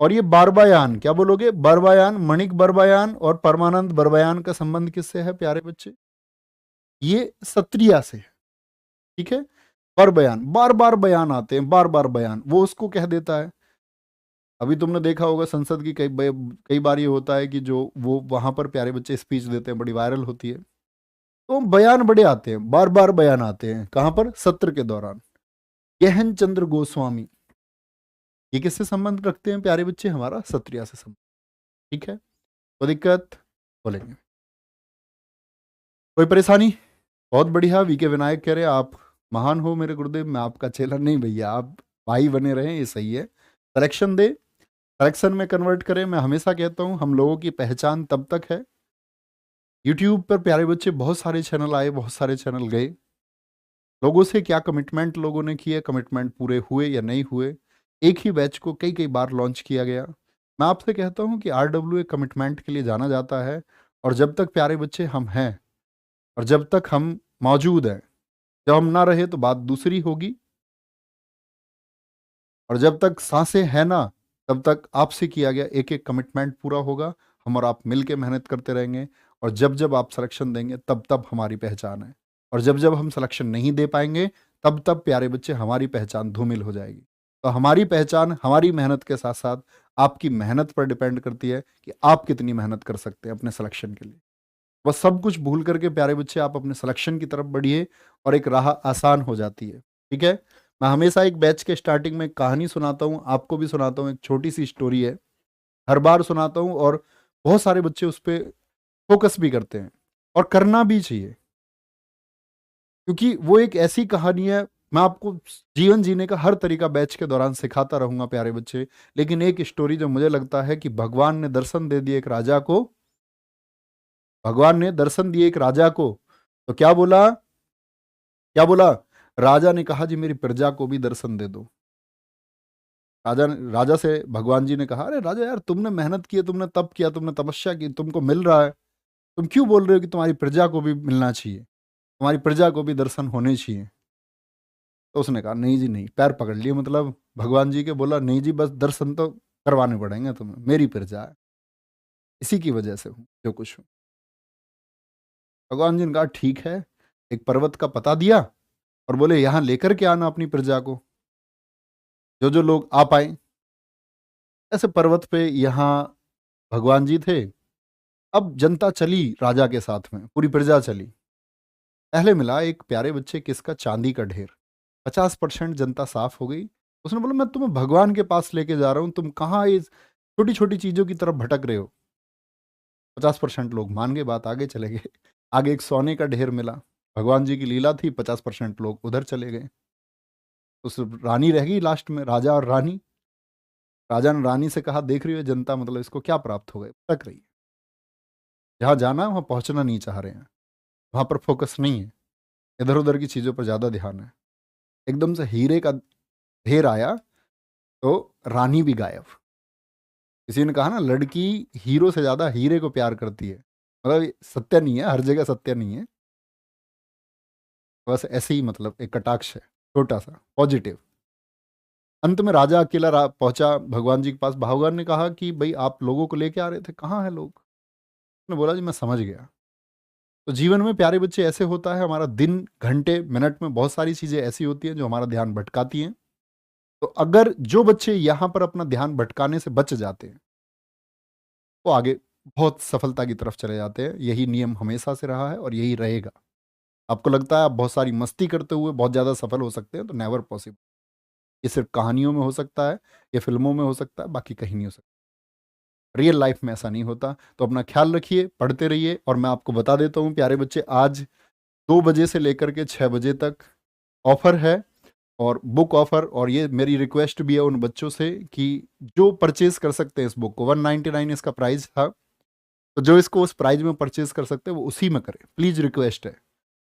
और ये बरबयान, क्या बोलोगे? बरबयान, मणिक बरबयान और परमानंद बरबयान का संबंध किससे है प्यारे बच्चे? ये सत्रिया से है, ठीक है। बरबयान, बार बार बयान आते हैं, बार बार बयान, वो उसको कह देता है। अभी तुमने देखा होगा संसद की कई बार ये होता है कि जो वो वहां पर प्यारे बच्चे स्पीच देते हैं, बड़ी वायरल होती है। तो बयान बड़े आते हैं, बार बार बयान आते हैं, कहां पर? सत्र के दौरान। गहन चंद्र गोस्वामी, ये किससे संबंध रखते हैं प्यारे बच्चे? हमारा सत्रिया से संबंध, ठीक है। तो दिक्कत बोलेंगे, कोई परेशानी? बहुत बढ़िया। वीके विनायक कह रहे हैं आप महान हो मेरे गुरुदेव, मैं आपका चेला नहीं भैया, आप भाई बने रहें, ये सही है। करेक्शन दे, करेक्शन में कन्वर्ट करें। मैं हमेशा कहता हूं हम लोगों की पहचान तब तक है। यूट्यूब पर प्यारे बच्चे बहुत सारे चैनल आए, बहुत सारे चैनल गए, लोगों से क्या कमिटमेंट लोगों ने किए, कमिटमेंट पूरे हुए या नहीं हुए। एक ही बैच को कई कई बार लॉन्च किया गया। मैं आपसे कहता हूं कि RWA कमिटमेंट के लिए जाना जाता है, और जब तक प्यारे बच्चे हम हैं और जब तक हम मौजूद हैं, जब हम ना रहे तो बात दूसरी होगी। और जब तक सांसें हैं ना, तब तक आपसे किया गया एक एक कमिटमेंट पूरा होगा। हम और आप मिल के मेहनत करते रहेंगे, और जब जब आप सिलेक्शन देंगे तब तब हमारी पहचान है, और जब जब हम सिलेक्शन नहीं दे पाएंगे तब तब प्यारे बच्चे हमारी पहचान धूमिल हो जाएगी। तो हमारी पहचान हमारी मेहनत के साथ साथ आपकी मेहनत पर डिपेंड करती है कि आप कितनी मेहनत कर सकते हैं अपने सिलेक्शन के लिए। बस सब कुछ भूल करके प्यारे बच्चे आप अपने सिलेक्शन की तरफ बढ़िए, और एक राह आसान हो जाती है, ठीक है। मैं हमेशा एक बैच के स्टार्टिंग में कहानी सुनाता हूँ, आपको भी सुनाता हूँ, एक छोटी सी स्टोरी है, हर बार सुनाता हूँ, और बहुत सारे बच्चे उस पर फोकस भी करते हैं, और करना भी चाहिए, क्योंकि वो एक ऐसी कहानी है। मैं आपको जीवन जीने का हर तरीका बैच के दौरान सिखाता रहूंगा प्यारे बच्चे, लेकिन एक स्टोरी जो मुझे लगता है कि भगवान ने दर्शन दे दिए एक राजा को, भगवान ने दर्शन दिए एक राजा को, तो क्या बोला? क्या बोला? राजा ने कहा जी मेरी प्रजा को भी दर्शन दे दो। राजा से भगवान जी ने कहा, अरे राजा यार, तुमने मेहनत की है, तुमने तप किया, तुमने तपस्या की, तुमको मिल रहा है, तुम क्यों बोल रहे हो कि तुम्हारी प्रजा को भी मिलना चाहिए, तुम्हारी प्रजा को भी दर्शन होने चाहिए? तो उसने कहा नहीं जी नहीं, पैर पकड़ लिए मतलब भगवान जी के, बोला नहीं जी बस दर्शन तो करवाने पड़ेंगे तुम्हें, मेरी प्रजा है, इसी की वजह से हूँ जो कुछ हूँ। भगवान जी ने कहा ठीक है, एक पर्वत का पता दिया, और बोले यहाँ लेकर के आना अपनी प्रजा को, जो जो लोग आ पाए। ऐसे पर्वत पे यहाँ भगवान जी थे। अब जनता चली राजा के साथ में, पूरी प्रजा चली। पहले मिला एक प्यारे बच्चे किसका? चांदी का ढेर। 50% जनता साफ हो गई। उसने बोला मैं तुम्हें भगवान के पास लेके जा रहा हूं, तुम कहाँ इस छोटी छोटी चीजों की तरफ भटक रहे हो। 50% लोग मान गए, बात आगे चले गए। आगे एक सोने का ढेर मिला, भगवान जी की लीला थी, 50% लोग उधर चले गए। उस रानी रह गई लास्ट में, राजा और रानी। राजा ने रानी से कहा देख रही हो जनता, मतलब इसको क्या प्राप्त हो गए, भटक रही है, जहाँ जाना है वहां पहुंचना नहीं चाह रहे हैं, वहां पर फोकस नहीं है, इधर उधर की चीजों पर ज्यादा ध्यान है। एकदम से हीरे का ढेर आया, तो रानी भी गायब। किसी ने कहा ना, लड़की हीरो से ज्यादा हीरे को प्यार करती है, मतलब ये सत्य नहीं है, हर जगह सत्य नहीं है, बस ऐसे ही, मतलब एक कटाक्ष है छोटा सा पॉजिटिव। अंत में राजा अकेला पहुंचा भगवान जी के पास। भगवान ने कहा कि भाई आप लोगों को लेके आ रहे थे, कहाँ है लोग? उसने बोला जी मैं समझ गया। तो जीवन में प्यारे बच्चे ऐसे होता है, हमारा दिन घंटे मिनट में बहुत सारी चीजें ऐसी होती हैं जो हमारा ध्यान भटकाती हैं। तो अगर जो बच्चे यहाँ पर अपना ध्यान भटकाने से बच जाते हैं, वो आगे बहुत सफलता की तरफ चले जाते हैं। यही नियम हमेशा से रहा है और यही रहेगा। आपको लगता है आप बहुत सारी मस्ती करते हुए बहुत ज़्यादा सफल हो सकते हैं, तो नेवर पॉसिबल। ये सिर्फ कहानियों में हो सकता है, ये फिल्मों में हो सकता है, बाकी कहीं नहीं हो सकता। रियल लाइफ में ऐसा नहीं होता। तो अपना ख्याल रखिए, पढ़ते रहिए। और मैं आपको बता देता हूँ प्यारे बच्चे, आज 2 बजे से लेकर के 6 बजे तक ऑफर है, और बुक ऑफर। और ये मेरी रिक्वेस्ट भी है उन बच्चों से कि जो परचेज कर सकते हैं इस बुक को, 199 इसका प्राइस था, तो जो इसको उस प्राइस में परचेज कर सकते हैं वो उसी में करें, प्लीज रिक्वेस्ट है।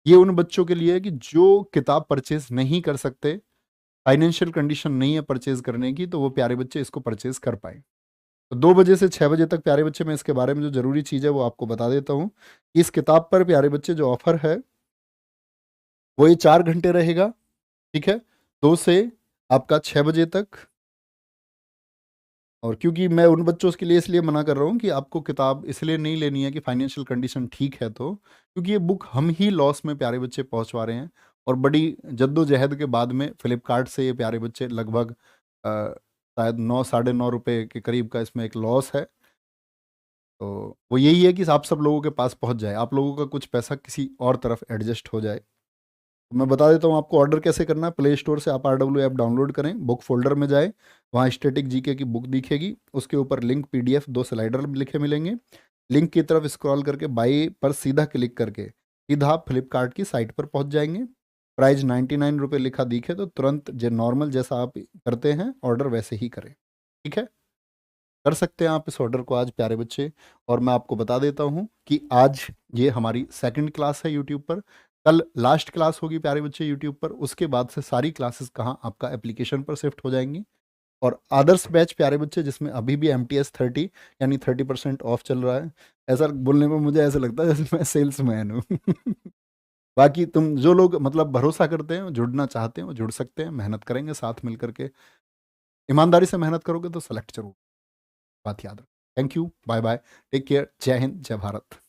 ये उन बच्चों के लिए है कि जो किताब परचेज नहीं कर सकते, फाइनेंशियल कंडीशन नहीं है परचेज करने की, तो वो प्यारे बच्चे इसको परचेज कर पाए। तो 2 बजे से 6 बजे तक प्यारे बच्चे मैं इसके बारे में जो ज़रूरी चीज़ है वो आपको बता देता हूँ। इस किताब पर प्यारे बच्चे जो ऑफ़र है, वो ये 4 घंटे रहेगा, ठीक है? 2 से आपका 6 बजे तक। और क्योंकि मैं उन बच्चों के लिए इसलिए मना कर रहा हूँ कि आपको किताब इसलिए नहीं लेनी है कि फाइनेंशियल कंडीशन ठीक है तो, क्योंकि ये बुक हम ही लॉस में प्यारे बच्चे पहुँचवा रहे हैं और बड़ी जद्दोजहद के बाद में फ्लिपकार्ट से ये प्यारे बच्चे लगभग शायद 9 साढ़े 9 रुपए के करीब का इसमें एक लॉस है। तो वो यही है कि आप सब लोगों के पास पहुँच जाए, आप लोगों का कुछ पैसा किसी और तरफ एडजस्ट हो जाए। तो मैं बता देता हूँ आपको ऑर्डर कैसे करना है। प्ले स्टोर से आप RW ऐप डाउनलोड करें, बुक फोल्डर में जाए, वहाँ स्टैटिक जीके की बुक दिखेगी, उसके ऊपर लिंक PDF 2 स्लाइडर लिखे मिलेंगे। लिंक की तरफ स्क्रॉल करके बाई पर सीधा क्लिक करके सीधा आप फ्लिपकार्ट की साइट पर पहुँच जाएंगे। प्राइस 99 रुपये लिखा दिखे तो तुरंत जो नॉर्मल जैसा आप करते हैं ऑर्डर वैसे ही करें, ठीक है? कर सकते हैं आप इस ऑर्डर को आज प्यारे बच्चे। और मैं आपको बता देता हूँ कि आज ये हमारी सेकंड क्लास है यूट्यूब पर, कल लास्ट क्लास होगी प्यारे बच्चे यूट्यूब पर, उसके बाद से सारी क्लासेस कहाँ आपका एप्लीकेशन पर शिफ्ट हो जाएंगी। और आदर्श बैच प्यारे बच्चे जिसमें अभी भी MTS 30 यानी 30% ऑफ चल रहा है। ऐसा बोलने में मुझे ऐसा लगता है जैसे मैं सेल्समैन हूँ बाकी तुम जो लोग मतलब भरोसा करते हैं, जुड़ना चाहते हैं, वो जुड़ सकते हैं, मेहनत करेंगे साथ मिल करके। ईमानदारी से मेहनत करोगे तो सेलेक्ट जरूर, बात याद रखो। Thank you, bye bye, take care, जय हिंद, जय भारत।